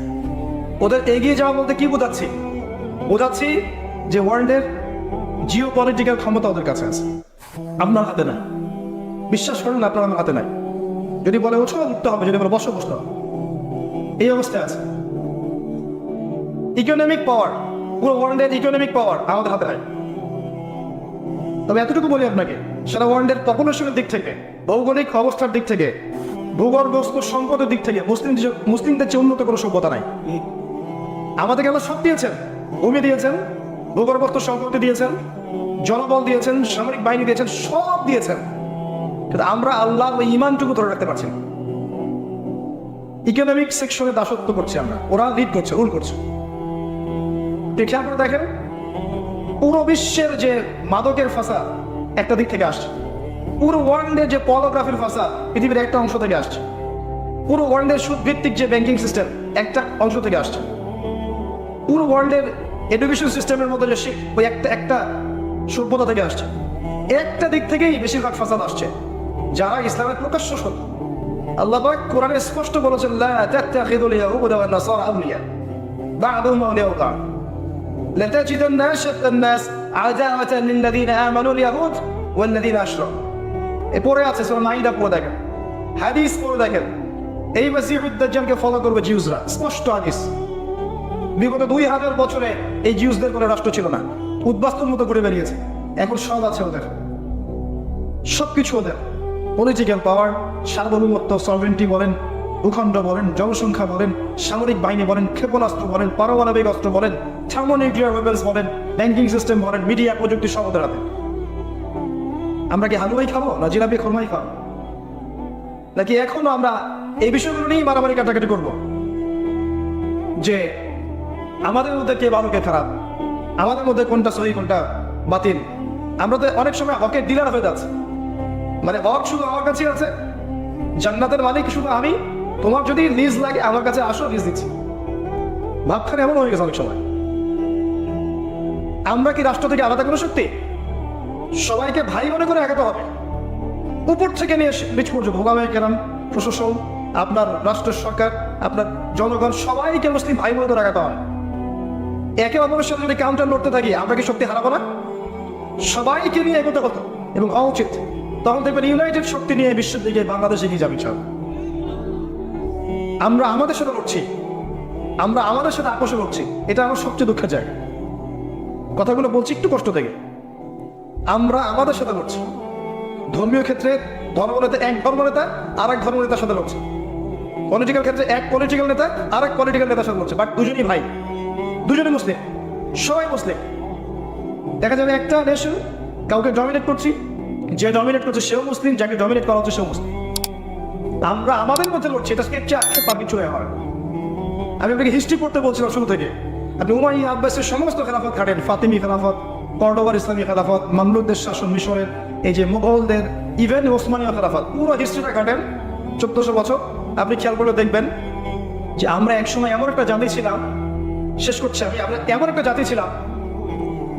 ওদের এগিয়ে যাওয়া বলতে কি বোঝাচ্ছি? বোঝাচ্ছি যে ওয়ার্ল্ডের জিও পলিটিক্যাল ক্ষমতা ওদের কাছে আছে, আপনার হাতে নাই। বিশ্বাস করেন, আপনার আমার হাতে নাই। যদি বলে ওঠো উঠতে হবে, যদি বলে বসো বসতে হবে, এই অবস্থায় আছে। ইকোনমিক পাওয়ার, পুরো ওয়ার্ল্ডের ইকোনমিক পাওয়ার আমাদের হাতে নাই। তবে এতটুকু বলি আপনাকে, সারা ওয়ার্ল্ডের পপুলেশনের দিক থেকে, ভৌগোলিক অবস্থার দিক থেকে, ভূগর্ভস্থ সম্পদের দিক থেকে মুসলিমদের চেয়ে উন্নত কোনো সভ্যতা নাই। আমাদেরকে আল্লাহ সব দিয়েছেন, ভূমি দিয়েছেন, ভূগর্ভস্থ সম্পত্তি দিয়েছেন, জনবল দিয়েছেন, সামরিক বাহিনী দিয়েছেন, সব দিয়েছেন, কিন্তু আমরা আল্লাহ ওই ইমানটুকু ধরে রাখতে পারছি না। ইকোনমিক সেকশনে দাসত্ব করছি আমরা, ওরা লিড করছে, রুল করছে। খেয়াল করে দেখেন, পুরো বিশ্বের যে মাদকের ফাসাদ একটা দিক থেকে আসছে, পুরো ওয়ার্ল্ডের যে পর্নোগ্রাফির ফাসাদ পৃথিবীর একটা অংশ থেকে আসছে, পুরো ওয়ার্ল্ডের সুদ ভিত্তিক যে ব্যাংকিং সিস্টেম একটা অংশ থেকে আসছে, পুরো ওয়ার্ল্ডের এডুকেশন সিস্টেমের মধ্যে যে ওই একটা সভ্যতা থেকে আসছে। একটা দিক থেকেই বেশিরভাগ ফাসাদ আসছে, যারা ইসলামের প্রকাশ্য শত্রু। আল্লাহ পাক কোরআনে স্পষ্ট বলেছেন, লা তাত্তাখিযুল ইয়াহুদা ওয়ান নাসারা আউলিয়া বা'দুহুম আউলিয়াউ বা'দ লাতাজিদান্না আশাদ্দান নাস আদাওয়াতান লিল্লাযীনা আমানুল ইয়াহুদ ওয়াল্লাযীনা আশরাকু। পড়ে আছে সূরা মাইদা, পড়ে দেখেন, হাদিস পড়ে দেখেন, এই মাসিহুদ দাজ্জালকে ফলো করবে জিউসরা, স্পষ্ট হাদিস। বিগত 2000 বছরে এই জিউসদের কোনো রাষ্ট্র ছিল না, উদ্বাস্তুর মতো ঘুরে বেরিয়েছে। এখন সব আছে ওদের, সবকিছু ওদের, পলিটিক্যাল পাওয়ার, সার্বভৌমত্ব, সভরেন্টি বলেন, ভূখণ্ড বলেন, জনসংখ্যা বলেন, সামরিক বাহিনী বলেন, ক্ষেপণাস্ত্র বলেন, পারমাণবিক অস্ত্র বলেন, থার্মোনিউক্লিয়ার ওয়েপন্স বলেন, ব্যাংকিং সিস্টেম বলেন, মিডিয়া প্রযুক্তি সব ওদের হাতে। আমরা কি হালুয়াই খাবো না জিলাপি খরমাই খাবো? নাকি এখনো আমরা এই বিষয়গুলো নিয়েই মারামারি কাটাকাটি করবো, যে আমাদের মধ্যে কে ভালো কে খারাপ, আমাদের মধ্যে কোনটা সহি কোনটা বাতিল? আমরা তো অনেক সময় হকের ডিলার হয়ে যাচ্ছে, মানে হক শুধু আমার কাছেই আছে, জান্নাতের মালিক শুধু আমি, তোমার যদি লিজ লাগে আমার কাছে আসো, লিজ দিচ্ছি। ভাবখানে এমন হয়ে গেছে অনেক সময়। আমরা কি রাষ্ট্র থেকে আলাদা কোনো শক্তি? সবাইকে ভাই মনে করে আগাতে হবে, উপর থেকে নিয়ে নিচ পর্যন্ত, ভোগাময় কেরাম, প্রশাসন, আপনার রাষ্ট্র সরকার, আপনার জনগণ, সবাইকে মুসলিম ভাই মনে করে আগাতে হবে। একে অপরের সাথে যদি কাউন্টার লড়তে থাকি, আমরা কি শক্তি হারাবো না? সবাইকে নিয়ে এগোতে হতো এবং হওয়া উচিত। তখন দেখবেন ইউনাইটেড শক্তি নিয়ে বিশ্বের দিকে বাংলাদেশ এগিয়ে যাবে। আমরা আমাদের সাথে লড়ছি, আমরা আমাদের সাথে আপোষ করছি, এটা আমার সবচেয়ে দুঃখের জায়গা। কথাগুলো বলছি একটু কষ্ট থেকে। আমরা আমাদের সাথে লড়ছি, ধর্মীয় ক্ষেত্রে ধর্মনেতা এক ধর্মনেতা আর এক ধর্মনেতার সাথে লড়ছে, পলিটিক্যাল ক্ষেত্রে এক পলিটিক্যাল নেতা আর এক পলিটিক্যাল নেতার সাথে লড়ছে, বাট দুজনই ভাই, দুজনই মুসলিম, সবাই মুসলিম। দেখা যাবে একটা নেশন কাউকে ডমিনেট করছি, যে ডমিনেট করছে সেও মুসলিম, যাকে ডমিনেট করা হচ্ছে সেও মুসলিম। আমরা আমাদের মধ্যে লড়ছি, এটা স্কেপচে আক্ষেপ পাবি চলে হয়। আমি আপনাকে হিস্ট্রি পড়তে বলছিলাম শুরু থেকে। আপনি উমাইয়া আব্বাসের সমস্ত খেলাফত ঘাটেন, ফাতিমি খেলাফত, কর্ডোবার ইসলামী খেলাফত, মামলুকদের শাসন মিশরের, এই যে মুঘলদের, ইভেন ওসমানীয় খেলাফত, পুরো হিস্ট্রিটা ঘাটেন 1400 বছর। আপনি খেয়াল করে দেখবেন যে আমরা একসময় এমন একটা জাতি ছিলাম, শেষ করছি আমি, আমরা এমন একটা জাতি ছিলাম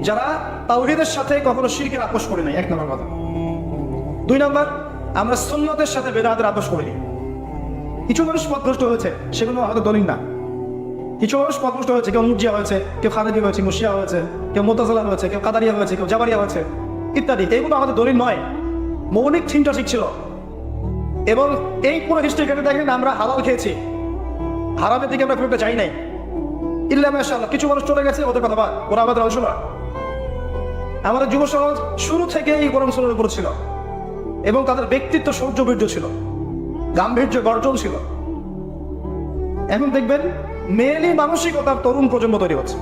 যারা তাওহীদের সাথে কখনো শিরকের আপোষ করে নাই, এক নম্বর কথা। 2 নম্বর, আমরা সুন্নতের সাথে বেদাতের আপোষ করিনি। কিছু মানুষ পথভ্রষ্ট হয়েছে, সেগুলো হয়তো দলিল না। কিছু মানুষ পথভ্রষ্ট হয়েছে, কেউ মুরজিয়া হয়েছে, কেউ খারেজি হয়েছে, মুশিয়া হয়েছে, কেউ মুতাজিলা হয়েছে, কেউ কাদারিয়া হয়েছে, কেউ জাবারিয়া হয়েছে ইত্যাদি। এগুলো আমাদের দলিল নয়, মৌলিক থিমটা ঠিক ছিল। এবং এই পুরো হিস্ট্রি কেটে দেখেন আমরা হালাল খেয়েছি, হারামের দিকে আমরা খুব একটা যাই নাই। ইল্লা মাশাআল্লাহ কিছু মানুষ চলে গেছে, ওদের কথা বাদ, ওরা আমাদের অংশ না। আমাদের যুব সমাজ শুরু থেকে এই কোরআন সুন্নাহর উপর ছিল, এবং তাদের ব্যক্তিত্ব সৌর্যবীর্য ছিল, গাম্ভীর্য গর্জন ছিল। এখন দেখবেন মেয়েলি মানসিকতার তরুণ প্রজন্ম তৈরি হচ্ছে।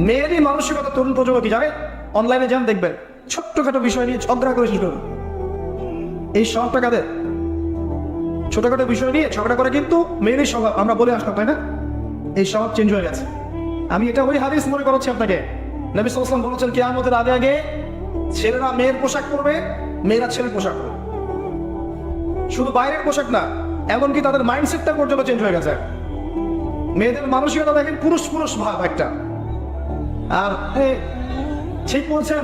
মেয়েলি মানসিকতার তরুণ প্রজন্ম কি জানে? অনলাইনে যান দেখবেন ছোট্টখাটো বিষয় নিয়ে ঝগড়া করে শেষ করবে। এই স্বভাবটা কাদের? ছোটখাটো বিষয় নিয়ে ঝগড়া করে, কিন্তু মেয়েলি স্বভাব আমরা বলে আসলাম, তাই না? এই স্বভাব চেঞ্জ হয়ে গেছে। আমি এটা ওই হাদিস মনে করাচ্ছি আপনাকে। নবী সাল্লাল্লাহু আলাইহি ওয়াসাল্লাম বলেছেন কিয়ামতের আগে আগে ছেলেরা মেয়ের পোশাক পরবে, মেয়েরা ছেলের পোশাক পরবে। শুধু বাইরের পোশাক না, এমনকি তাদের মাইন্ডসেটটা পর্যন্ত চেঞ্জ হয়ে গেছে। মেয়েদের মানসিকতা দেখেন পুরুষ পুরুষ ভাব একটা। আর ঠিক বলছেন,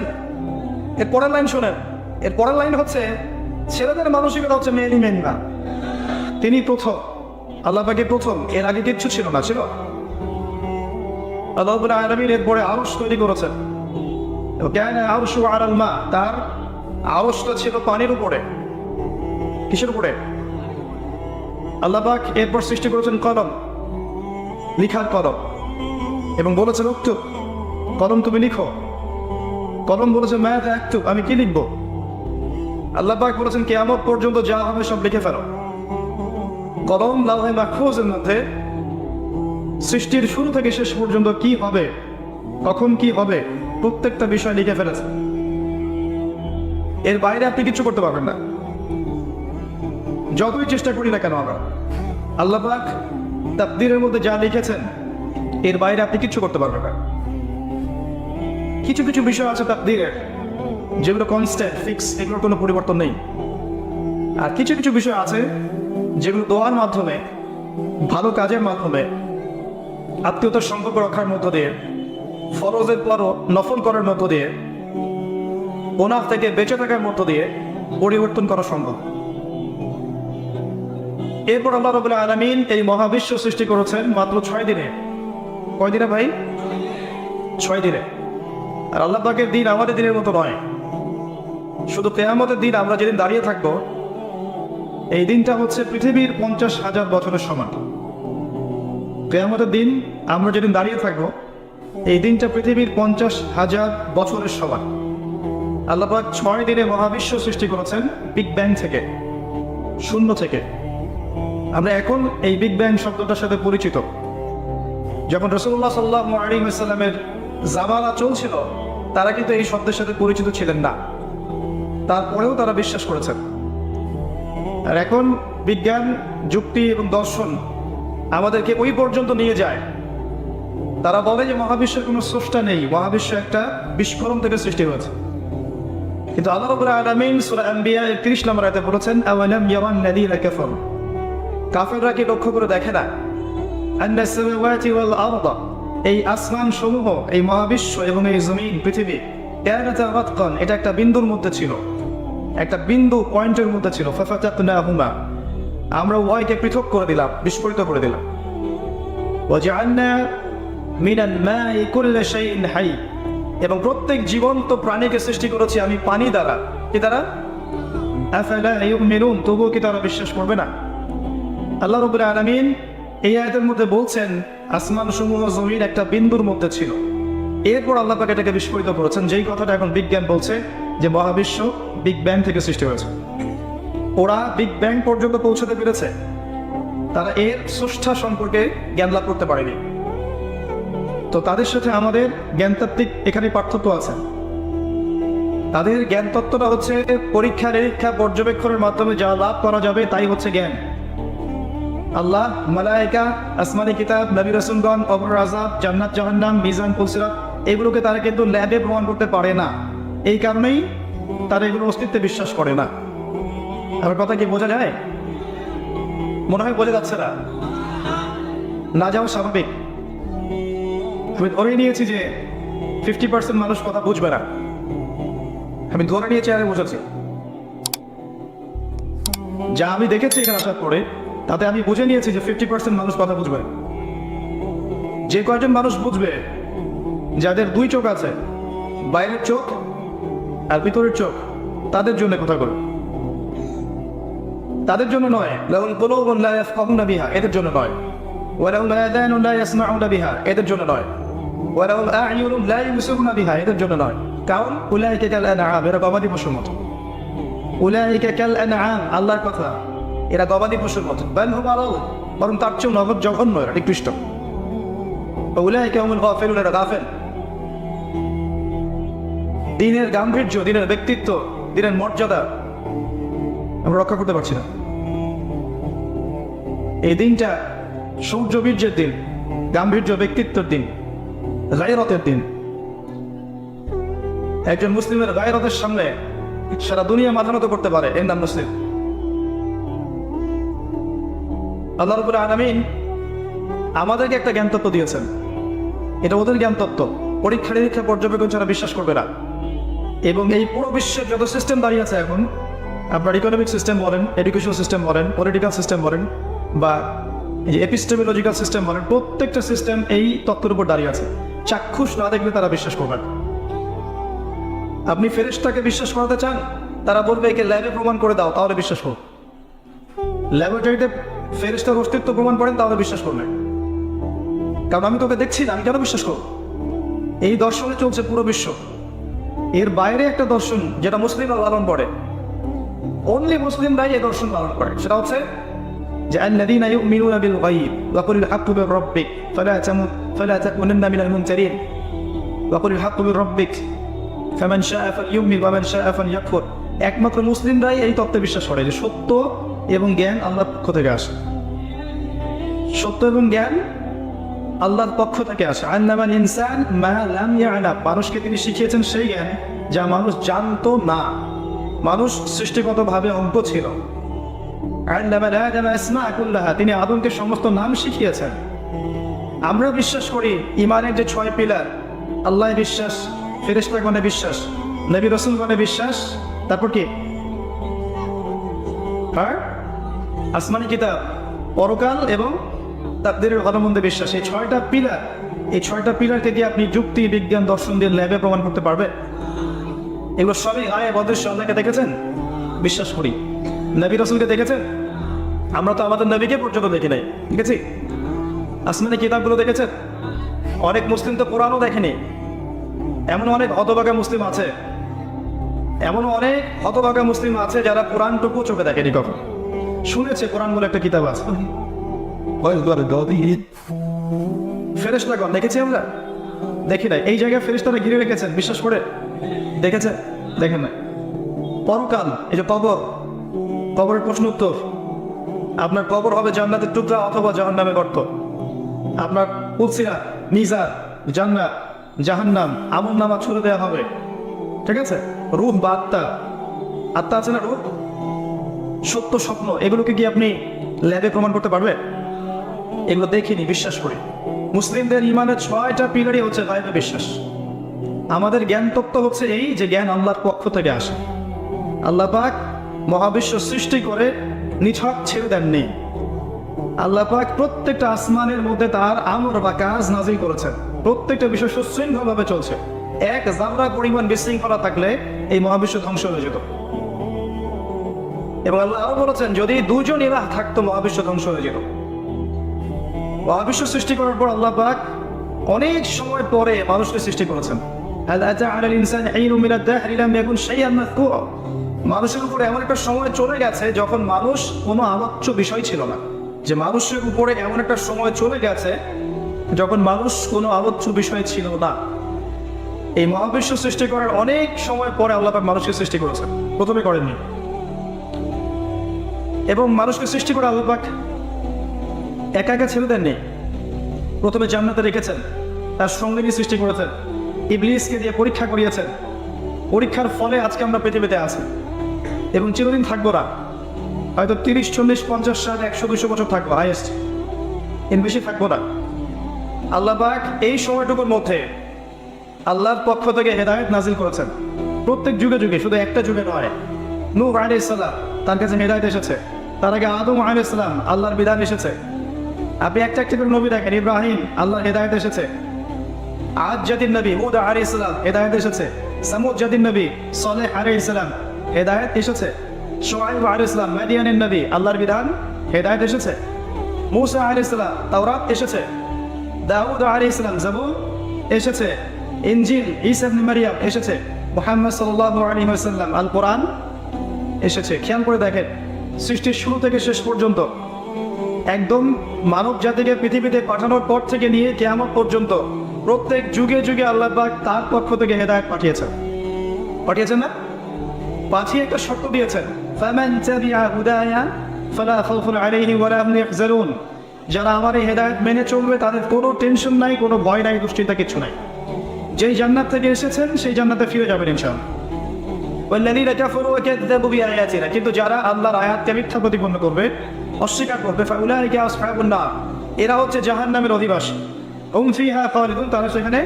এর পরের লাইন শোনেন। এর পরের লাইন হচ্ছে ছেলেদের মানসিকতা হচ্ছে মেয়েরই মেন না, তিনি প্রথম, আল্লাহ পাকে প্রথম, এর আগে কিচ্ছু ছিল না। ছিল আল্লাহ রাব্বুল আলামিন এরপরে আরশ তৈরি করেছেন। কানা আরশু আলাল মা, তার আরশটা ছিল পানির উপরে। কিসের উপরে? আল্লাহ পাক এরপর সৃষ্টি করেছেন কলম, লিখার কলম, এবং বলেছেন উক্তুব, কলম তুমি লিখো। কলম বলেছে মাযা আক্তুব, আমি কি লিখবো? আল্লাহ পাক বলেছেন কিয়ামত পর্যন্ত যা হবে সব লিখে ফেলো। কলম লাওহে মাহফুজের মধ্যে সৃষ্টির শুরু থেকে শেষ পর্যন্ত কি হবে, কখন কি হবে, প্রত্যেকটা বিষয় লিখে ফেলেছে। এর বাইরে আপনি কিছু করতে পারবেন না, যতই চেষ্টা করি না কেন আমরা। আল্লাহ পাক তাকদীরের মধ্যে যা লিখেছেন এর বাইরে আপনি কিছু করতে পারবেন না। কিছু কিছু বিষয় আছে তাকদীরের যেগুলো কনস্ট্যান্ট, ফিক্স, এগুলোর কোনো পরিবর্তন নেই। আর কিছু কিছু বিষয় আছে যেগুলো দোয়ার মাধ্যমে, ভালো কাজের মাধ্যমে, আত্মীয়তার সম্পর্ক রক্ষার মধ্য দিয়ে, ফরজের পরও নফল করার মধ্য দিয়ে, গুনাহ থেকে বেঁচে থাকার মধ্য দিয়ে পরিবর্তন করা সম্ভব। এরপর আল্লাহ রাব্বুল আলামিন এই মহাবিশ্ব সৃষ্টি করেছেন মাত্র 6 দিনে। কয় দিনে ভাই? 6 দিনে। আর আল্লাহ পাকের দিন আমাদের দিনের মতো নয়। শুধু কিয়ামতের দিন আমরা যেদিন দাঁড়িয়ে থাকবো, এই দিনটা হচ্ছে পৃথিবীর 50,000 বছরের সমান। কিয়ামতের দিন আমরা যেদিন দাঁড়িয়ে থাকবো, এই দিনটা পৃথিবীর 50,000 বছরের সমান। আল্লাহ পাক 6 দিনে মহাবিশ্ব সৃষ্টি করেছেন বিগ ব্যাং থেকে, শূন্য থেকে। আমরা এখন এই বিগ ব্যাং শব্দটার সাথে পরিচিত। যখন রাসূলুল্লাহ সাল্লাল্লাহু আলাইহি ওয়াসাল্লামের জামানা চলছিল, তারা কিন্তু এই শব্দের সাথে পরিচিত ছিলেন না, তারপরেও তারা বিশ্বাস করেছেন। আর এখন বিজ্ঞান, যুক্তি এবং দর্শন আমাদেরকে ওই পর্যন্ত নিয়ে যায়। তারা বলে যে মহাবিশ্বের কোনো স্রষ্টা নেই, মহাবিশ্ব একটা বিস্ফোরণ থেকে সৃষ্টি হয়েছে। কিন্তু আল্লাহ রাব্বুল আলামিন সূরা আম্বিয়া 30 নম্বর আয়াতে বলেছেন, আওয়ালাম ইয়ারাল্লাযীনা কাফারু, কাফেররা কি লক্ষ্য করে দেখে না, আন্নাস সামাওয়াতি ওয়াল আরদা, এই আসমান সমূহ, এই মহাবিশ্ব এবং এই জমিন, পৃথিবী, কানাতা রাতকান, এটা একটা বিন্দুর মধ্যে ছিল, একটা বিন্দু পয়েন্টের মধ্যে ছিল। ফাফাতাকনাহুমা, আমরা উভয়কে পৃথক করে দিলাম, বিস্ফোরিত করে দিলাম। ওয়াজআলনা মিনাল মাই কুল্লা শাইইন হাই, এবং প্রত্যেক জীবন্ত প্রাণীকে সৃষ্টি করেছি আমি পানি দ্বারা। কি দ্বারা? আফালা ইউমিনুন, তবুও কি তারা বিশ্বাস করবে না? আল্লাহ রাব্বুল আলামিন এই আয়াতের মধ্যে বলছেন আসমান সমূহ জমিন একটা বিন্দুর মধ্যে ছিল। এরপর আল্লাহ পাক এটাকে বিস্ফোরিত করেছেন, যেই কথাটা এখন বিজ্ঞান বলছে যে মহাবিশ্ব বিগ ব্যাং থেকে সৃষ্টি হয়েছে। ওরা বিগ ব্যাং পর্যন্ত পৌঁছতে পেরেছে, তারা এর স্রষ্টা সম্পর্কে জ্ঞান লাভ করতে পারেনি। তো তাদের সাথে আমাদের জ্ঞানতাত্ত্বিক এখানে পার্থক্য আছে। তাদের জ্ঞান তত্ত্বটা হচ্ছে পরীক্ষা নিরীক্ষা পর্যবেক্ষণের মাধ্যমে যা লাভ করা যাবে তাই হচ্ছে জ্ঞান। আল্লাহ, মালায়েকা, আসমানি কিতাব, নবী রাসূলগণ, কবর আযাব, জান্নাত জাহান্নাম, মিজান পুলসিরাত, এগুলোকে তারা কিন্তু ল্যাবে প্রমাণ করতে পারে না। এই কারণেই তারা এগুলোর অস্তিত্বে বিশ্বাস করে না। আমার কথা কি বোঝা যায়? মনে হয় বোঝা যাচ্ছে না যাওয়া স্বাভাবিক। আমি ধরে নিয়েছি যে 50% মানুষ কথা বুঝবে না। আমি ধরে নিয়েছি আর বোঝাচ্ছি, যা আমি দেখেছি এখানে আসার পরে তাতে আমি বুঝে নিয়েছি যে 50% মানুষ কথা বুঝবে। যে কয়জন মানুষ বুঝবে, যাদের দুই চোখ আছে, বাইরের চোখ আর ভিতরের চোখ, তাদের জন্য কথা বলবে, তাদের জন্য নয়। লাহুল কুলুবুন লা ইয়াফকাহুনা বিহা, এদের জন্য নয়। ওয়া লাহুম আযানুন লা ইয়াসমাউনা বিহা, এদের জন্য নয়। ওয়া লাহুম আ'য়ুনুন লা ইবসিরুনা বিহা, এদের জন্য নয়। কারণ উলাইকা কাল আনআম, এরা গবাদি পশুর মতো। উলাইকা কাল আনআম, আল্লাহর কথা, এরা গবাদি পশুর মতো। বাল হুম আযাল, বরং তার চেয়েও নগদ জঘন্য, এরা নিকৃষ্ট। উলাইকা হুমুল গাফিলুন, এরা গাফিল। দিনের গাম্ভীর্য, দিনের ব্যক্তিত্ব, দিনের মর্যাদা আমরা রক্ষা করতে পারছি না। এই দিনটা সৌর্য বীর্যের দিন, গাম্ভীর্য ব্যক্তিত্বের দিন, গায়রতের দিন। একজন মুসলিমের গায়রতের সামনে সারা দুনিয়া মাথা নত করতে পারে, এর নাম মুসলিম। আল্লাহ রাব্বুল আলামিন আমাদেরকে একটা জ্ঞান তত্ত্ব দিয়েছেন, এটা ওদের জ্ঞান তত্ত্ব। পরীক্ষা নিরীক্ষা পর্যবেক্ষণ ছাড়া বিশ্বাস করবে না। এবং এই পুরো বিশ্বের যত সিস্টেম দাঁড়িয়ে আছে এখন, আপনার ইকোনমিক সিস্টেম বলেন, এডুকেশন সিস্টেম বলেন, পলিটিক্যাল সিস্টেম বলেন, বা এই এপিস্টেমোলজিক্যাল সিস্টেম বলেন, প্রত্যেকটা সিস্টেম এই তত্ত্বের উপর দাঁড়িয়ে আছে। চাক্ষুষ না দেখলে তারা বিশ্বাস করবেন। আপনি ফেরেশতাকে বিশ্বাস করাতে চান, তারা বলবে একে ল্যাবে প্রমাণ করে দাও, তাহলে বিশ্বাস করো। ল্যাবরেটরিতে ফেরেশতার অস্তিত্ব প্রমাণ করেন, তাহলে বিশ্বাস করবে। কারণ আমি তোকে দেখছি না, আমি কেন বিশ্বাস করব? এই দর্শনে চলছে পুরো বিশ্ব। এর বাইরে একটা দর্শন যেটা মুসলিমরা লালন করে, অনলি মুসলিমরাই এই দর্শন পালন করে, সেটা হচ্ছে যে আল্লাযীনা ইউমিনুনা বিল গায়ব ওয়া কুলিল হাক্কু মির রাব্বিক ফালা তাকুনান্না মিনাল মুমতারিন ওয়া কুলিল হাক্কু মির রাব্বিক ফামান শাআ ফালইউমিন ওয়া মান শাআ ফালইয়াকফুর। একমাত্র মুসলিমরাই এই তত্ত্বে বিশ্বাস করে যে সত্য এবং জ্ঞান আল্লাহর পক্ষ থেকে আসে। সত্য এবং জ্ঞান আল্লাহর পক্ষ থেকে আসে। আল্লামাল ইনসান মা লাম ইয়ালাম, মানুষকে তিনি শিখিয়েছেন সেই জ্ঞান যা মানুষ জানতো না। মানুষ সৃষ্টিগতভাবে অজ্ঞ ছিল। আল্লামাল আদম আসমা কুল্লাহা, তিনি আদমকে সমস্ত নাম শিখিয়েছেন। আমরা বিশ্বাস করি ইমানের যে 6 পিলার, আল্লাহ বিশ্বাস, ফেরেশতাগণে বিশ্বাস, নবী রাসূলগণে বিশ্বাস, তারপর কি আর আসমানি কিতাব, পরকাল এবং তাকদীরের ভালোমন্দে বিশ্বাস। এই 6টা পিলার, এই 6টা পিলারকে দিয়ে আপনি যুক্তি, বিজ্ঞান, দর্শন দিয়ে ল্যাবে প্রমাণ করতে পারবেন? এগুলো সবই গায়েব, অদৃশ্য। আল্লাহকে দেখেছেন? বিশ্বাস করি। নবী রাসূলকে দেখেছেন? আমরা তো আমাদের নবীকে পর্যন্ত দেখি নাই, দেখেছি? আসমানি কিতাবগুলো দেখেছেন? অনেক মুসলিম তো কোরআনও দেখেনি। এমন অনেক হতভাগা মুসলিম আছে, এমন অনেক হতভাগা মুসলিম আছে যারা কোরআনটুকু চোখে দেখেনি কখন। শুনেছে কোরআন বলে একটা কিতাব আছে। ফেরেশতাগণ দেখেছি আমরা? দেখি নাই। এই জায়গায় ফেরেশতারা ঘিরে রেখেছেন, বিশ্বাস করে দেখেছেন? দেখেন না। পরকাল, এই যে কবর, কবরের প্রশ্ন উত্তর, আপনার কবর হবে জান্নাতের টুকরা অথবা জাহান্নামের গর্ত। আপনার পুলসিরাত, মিজান, জান্নাত, জাহান্নাম, আমলনামা ছুড়ে দেওয়া হবে, ঠিক আছে? রূহ বা আত্মা, আত্মা আছে না, রূহ, সত্য, স্বপ্ন, এগুলোকে কি আপনি ল্যাবে প্রমাণ করতে পারবেন? এগুলো দেখিনি, বিশ্বাস করি। মুসলিমদের ইমানের 6টা পিলারই হচ্ছে গায়বে বিশ্বাস। আমাদের জ্ঞান তত্ত্ব হচ্ছে এই যে জ্ঞান আল্লাহর পক্ষ থেকে আসে। আল্লাহ পাক মহাবিশ্ব সৃষ্টি করে নিছক ছেড়ে দেননি। আল্লাহ পাক প্রত্যেকটা আসমানের মধ্যে তার আমর বা কাজ নাজিল করেছেন। প্রত্যেকটা বিষয় সুশৃঙ্খলভাবে চলছে। এক জাররা পরিমাণ বিশৃঙ্খলা থাকলে এই মহাবিশ্ব ধ্বংস হয়ে যেত। এবং আল্লাহ আরো বলেছেন যদি 2জন ইলাহ থাকতো মহাবিশ্ব ধ্বংস হয়ে যেত। মহাবিশ্ব সৃষ্টি করার পর আল্লাহ পাক অনেক সময় পরে মানুষকে সৃষ্টি করেছেন। হাল আতা আলাল ইনসানি হিনুম মিনাদ দাহরি লাম ইয়াকুন শাইআন মাযকুরা। মানুষের উপরে এমন একটা সময় চলে গেছে যখন মানুষ কোনো আলোচ্য বিষয় ছিল না। যে মানুষের উপরে এমন একটা সময় চলে গেছে যখন মানুষ কোনো আলোচ্য বিষয় ছিল না। এই মহাবিশ্ব সৃষ্টি করার অনেক সময় পরে আল্লাহ পাক মানুষকে সৃষ্টি করেছেন, প্রথমে করেননি। এবং মানুষকে সৃষ্টি করে আল্লাহ পাক একা একা ছেড়ে দেননি। প্রথমে জান্নাতে রেখেছেন, তার সঙ্গিনী সৃষ্টি করেছেন, ইবলিসকে দিয়ে পরীক্ষা করিয়েছেন। পরীক্ষার ফলে আজকে আমরা পৃথিবীতে আছি এবং চিরদিন থাকবো না। হয়তো 30, 40, 50, 60, 100, 200 বছর থাকবো, হাইয়েস্ট, এর বেশি থাকবো না। আল্লাহ পাক এই সময়টুকুর মধ্যে আল্লাহর পক্ষ থেকে হেদায়েত নাজিল করেছেন প্রত্যেক যুগে যুগে, শুধু একটা যুগে নয়। নূহ আলাইহিস সালাম, তার কাছে হেদায়েত এসেছে। তার আগে আদম আলাইহিস সালাম, আল্লাহর বিধান এসেছে। আপনি একটা একটা করে নবী দেখেন, ইব্রাহিম, আল্লাহর হেদায়েত এসেছে। আদ জাতির নবী হুদ আলাইহিস সালাম, হেদায়েত এসেছে। সামুদ জাতির নবী সালেহ আলাইহিস সালাম, হেদায়েত এসেছে। শুআয়ব আলাইহিস সালাম, মাদিয়ানের নবী, আল্লাহর বিধান, হেদায়েত এসেছে। মূসা আলাইহিস সালাম, তাওরাত এসেছে। দাউদ আলাইহিস সালাম, জাবুর এসেছে। ইনজিল, ঈসা ইবনে মারইয়াম এসেছে। মুহাম্মদ সাল্লাল্লাহু আলাইহি ওয়াসাল্লাম, আল কোরআন এসেছে। খেয়াল করে দেখেন, সৃষ্টির শুরু থেকে শেষ পর্যন্ত, একদম মানব জাতিকে পৃথিবীতে পাঠানোর পর থেকে নিয়ে কিয়ামত পর্যন্ত প্রত্যেক যুগে যুগে আল্লাহ পাক তার পক্ষ থেকে হেদায়েত পাঠিয়েছেন না? পাঠিয়ে একটা শর্ত দিয়েছেন, ফামান তাবিআ হুদায়া ফালা খাউফুন আলাইহিম ওয়ালা হুম ইয়াহজানুন। যারা আমার এই হেদায়েত মেনে চলবে তাদের কোনো টেনশন নাই, কোনো ভয় নাই, দুশ্চিন্তা কিছু নাই। যেই জান্নাত থেকে এসেছেন সেই জান্নাতে ফিরে যাবেন ইনশাআল্লাহ। ওয়াল্লাযীনা কাফারু ওয়া কাযযাবু বিআয়াতিনা, কিন্তু যারা আল্লাহর আয়াতকে মিথ্যা প্রতিপন্ন করবে, অস্বীকার করবে, ফাউলাইকা আসহাবুন নার, এরা হচ্ছে জাহান্নামের অধিবাসী। হুম ফিহা খালিদুন, তারা সেখানে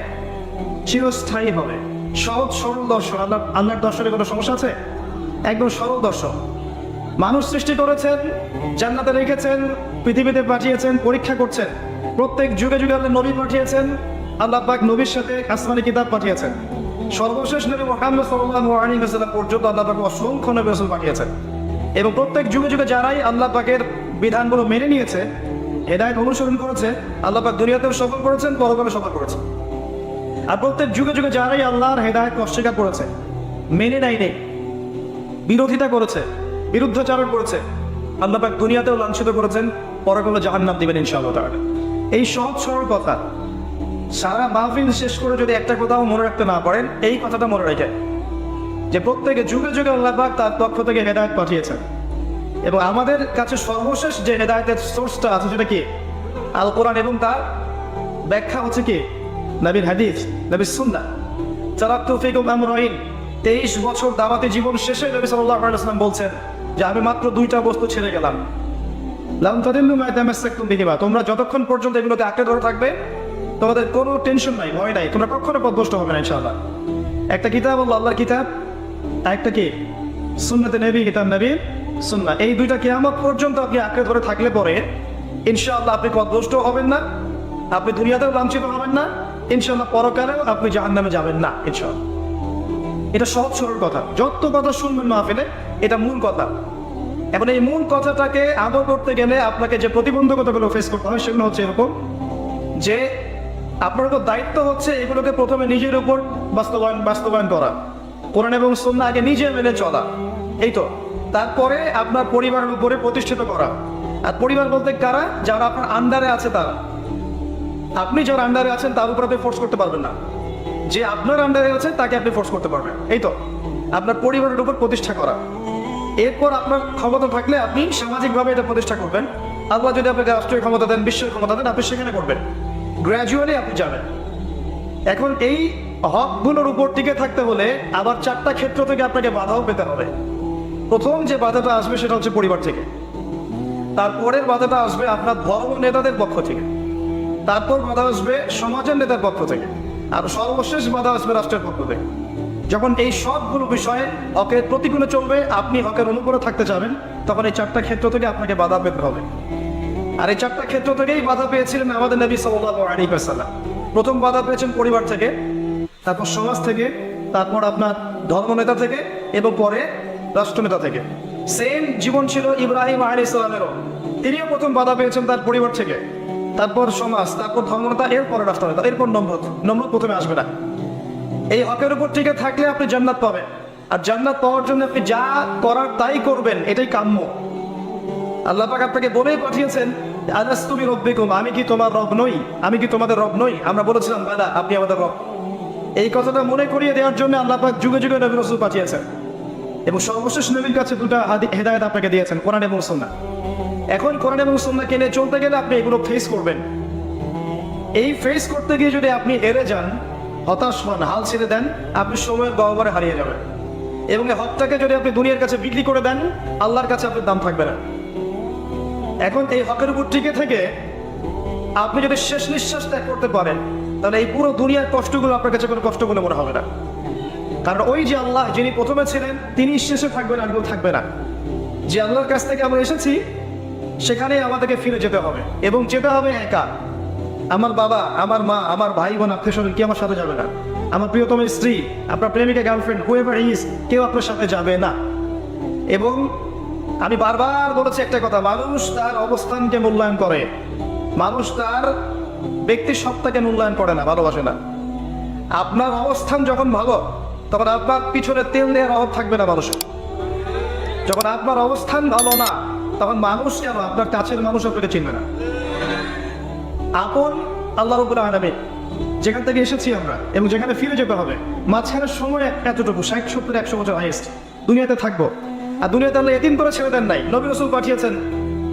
চিরস্থায়ী হবে। সহজ সরল দর্শন। আল্লাহর দর্শনে কোনো সমস্যা আছে? একদম সরল দর্শন। মানুষ সৃষ্টি করেছেন, জান্নাতে রেখেছেন, পৃথিবীতে পাঠিয়েছেন, পরীক্ষা করছেন। প্রত্যেক যুগে যুগে আল্লাহ নবী পাঠিয়েছেন। আল্লাহ পাক নবীর সাথে আসমানি কিতাব পাঠিয়েছেন। সর্বশেষ নবী মুহাম্মদ সাল্লাল্লাহু আলাইহি ওয়াসাল্লাম পর্যন্ত আল্লাহ পাক অসংখ্য নবী রাসূল পাঠিয়েছেন। এবং প্রত্যেক যুগে যুগে যারাই আল্লাহ পাকের বিধানগুলো মেনে নিয়েছে, হেদায়েত অনুসরণ করেছে, আল্লাহ পাক দুনিয়াতেও সফল করেছেন, পরকালে সফল করেছেন। আর প্রত্যেক যুগে যুগে যারাই আল্লাহর হেদায়েতকে অস্বীকার করেছে, মেনে নেয়নি, বিরোধিতা করেছে, বিরুদ্ধাচরণ করেছে, আল্লাহ পাক দুনিয়াতেও লাঞ্ছিত করেছেন, পরকালে জাহান্নাম দিবেন ইনশাআল্লাহ তাআলা। এই সহজ সরল কথা সারা মাহফিল শেষ করে যদি একটা কথাও মনে রাখতে না পারেন, এই কথাটা মনে রাখেন যে প্রত্যেকে যুগে যুগে আল্লাহ পাক তার পক্ষ থেকে হেদায়েত পাঠিয়েছেন। এবং আমাদের কাছে সর্বশেষ যে হেদায়েতের সোর্সটা আছে সেটা কি? আল কোরআন, এবং তার ব্যাখ্যা হচ্ছে কি? নবীর হাদিস, নবীর সুন্নাহ। তারাকতু ফীকুম আমরাইন, 23 বছর দাওয়াতি জীবন শেষে নবী সাল্লাল্লাহু আলাইহি ওয়াসাল্লাম বলছেন যে আমি মাত্র 2টা বস্তু ছেড়ে গেলাম। লাম তাদিল্লু মা তামাসসাকতুম বিহিমা, তোমরা যতক্ষণ পর্যন্ত এগুলোতে আঁকড়ে ধরে থাকবে তোমাদের কোনো টেনশন নাই, ভয় নাই, তোমরা কখনো পথভ্রষ্ট হবে না ইনশাআল্লাহ। একটা কিতাব হলো আল্লাহর কিতাব, একটা কি? সুন্নাতে নবী, কিতাব নবীর সুন্নাহ। এই দুইটা কিয়ামত পর্যন্ত আপনি আঁকড়ে ধরে থাকলে পরে ইনশাআল্লাহ আপনি পথভ্রষ্ট হবেন না, আপনি দুনিয়াতেও লাঞ্ছিত হবেন না, ইনশাআল্লাহ পরকালেও আপনি জাহান্নামে যাবেন না ইনশাআল্লাহ। এটা সহজ সরল কথা, যত কথা শুনবেন মাহফিলে এটা মূল কথা। এখন এই মূল কথাটাকে আমল করতে গেলে আপনাকে যে প্রতিবন্ধকতাগুলো ফেস করতে হয় সেগুলো হচ্ছে এরকম যে আপনার তো দায়িত্ব হচ্ছে এগুলোকে প্রথমে নিজের উপর বাস্তবায়ন করা, কোরআন এবং সুন্নাহ আগে নিজে মেনে চলা, এই তো। তারপরে আপনার পরিবারের উপরে প্রতিষ্ঠিত করা। আর পরিবার বলতে কারা? যারা আপনার আন্ডারে আছে তারা। আপনি যার আন্ডারে আছেন তার উপর আপনি ফোর্স করতে পারবেন না, যে আপনার আন্ডারে আছে তাকে আপনি ফোর্স করতে পারবেন, এই তো। আপনার পরিবারের উপর প্রতিষ্ঠা করা। এরপর আপনার ক্ষমতা থাকলে আপনি সামাজিকভাবে এটা প্রতিষ্ঠা করবেন। আল্লাহ যদি আপনাকে রাষ্ট্রীয় ক্ষমতা দেন, বিশ্বের ক্ষমতা দেন, আপনি সেখানে করবেন, গ্র্যাজুয়ালি আপনি যাবেন। এখন এই হকগুলোর উপর টিকে থাকতে হলে আবার 4টা ক্ষেত্র থেকে আপনাকে বাধাও পেতে হবে। প্রথম যে বাধাটা আসবে সেটা হচ্ছে পরিবার থেকে, তারপরের বাধাটা আসবে আপনার ধর্ম নেতাদের পক্ষ থেকে, তারপর বাধা আসবে সমাজের নেতার পক্ষ থেকে, আর সর্বশেষ বাধা আসবে রাষ্ট্রের পক্ষ থেকে। যখন এই সবগুলো বিষয়ে হকের প্রতিকূলে চলবে, আপনি হকের অনুকূলে থাকতে চাবেন, তখন এই 4টা ক্ষেত্র থেকে আপনাকে বাধা পেতে হবে। আর এই 4টা ক্ষেত্র থেকেই বাধা পেয়েছিলেন আমাদের নবী সাল্লাল্লাহু আলাইহি ওয়াসাল্লাম। প্রথম বাধা পেয়েছেন পরিবার থেকে, তারপর সমাজ থেকে, তারপর আপনার ধর্মনেতা থেকে, এবং পরে রাষ্ট্রনেতা থেকে। সেম জীবন ছিল ইব্রাহিম আলাইহিস সালামেরও। তিনিও প্রথম বাধা পেয়েছেন তার পরিবার থেকে, তারপর সমাজ, তারপর ধর্মতা, এরপরে রাষ্ট্রনেতা, এরপর নম্রত। নম্রত প্রথমে আসবে না। এই হকের উপর টিকে থাকলে আপনি জান্নাত পাবেন। আর জান্নাত পাওয়ার জন্য আপনি যা করার তাই করবেন, এটাই কাম্য। আল্লাহ পাক আপনাকে বলেই পাঠিয়েছেন, আলাস্তু বিরব্বিকুম, আমি কি তোমার রব নই? আমি কি তোমাদের রব নই? আমরা বলেছিলাম বালা, আপনি আমাদের রব। এই কথাটা মনে করিয়ে দেওয়ার জন্য আল্লাহ পাক যুগে যুগে নবী রাসূল পাঠিয়েছেন এবং সর্বশেষ নবীর কাছে দুটো হেদায়েত আপনাকে দিয়েছেন, কোরআন এবং সুন্নাহ। এখন কোরআন এবং সুন্নাহকে নিয়ে চলতে গেলে আপনি এগুলো ফেস করবেন। এই ফেস করতে গিয়ে যদি আপনি হেরে যান, হতাশ হন, হাল ছেড়ে দেন, আপনি সময়ের গহ্বরে হারিয়ে যাবেন। এবং এই হকটাকে যদি আপনি দুনিয়ার কাছে বিক্রি করে দেন, আল্লাহর কাছে আপনার দাম থাকবে না। এখন এই হকের উপর টিকে থেকে আপনি যদি শেষ নিঃশ্বাস ত্যাগ করতে পারেন, তাহলে এই পুরো দুনিয়ার কষ্টগুলো আপনার কাছে কোনো কষ্ট বলে মনে হবে না। কারণ ওই যে আল্লাহ যিনি প্রথমে ছিলেন, তিনি শেষে থাকবেন, আর কেউ থাকবে না। যে আল্লাহর কাছ থেকে আমরা এসেছি, সেখানেই আমাদেরকে ফিরে যেতে হবে, এবং যেতে হবে একা। আমার বাবা, আমার মা, আমার ভাই বোন, আত্মীয় স্বজন কি আমার সাথে যাবে না? আমার প্রিয়তম স্ত্রী, আপনার প্রেমিকা, গার্লফ্রেন্ড, হুয়েভার ইজ, কেউ আপনার সাথে যাবে না। এবং আমি বারবার বলেছি একটা কথা, মানুষ তার অবস্থানকে মূল্যায়ন করে, মানুষ তার ব্যক্তি সত্তাকে মূল্যায়ন করে না, ভালোবাসে না। আপনার অবস্থান যখন ভালো, তখন আপনার পিছনে তেল দেওয়ার অভাব থাকবে না মানুষের। যখন আপনার অবস্থান ভালো না, তখন মানুষ কেন, আপনার কাছের মানুষ আপনাকে চিনবে না। আপন আল্লাহ রাব্বুল আলামিন, যেখান থেকে এসেছি আমরা এবং যেখানে ফিরে যেতে হবে, মাঝখানের সময় এতটুকু 60, 70, 100 বছর হাইয়েস্ট দুনিয়াতে থাকবো। আর দুনিয়াতে আল্লাহ এতিম করে ছেড়ে দেন নাই, নবী রাসূল পাঠিয়েছেন,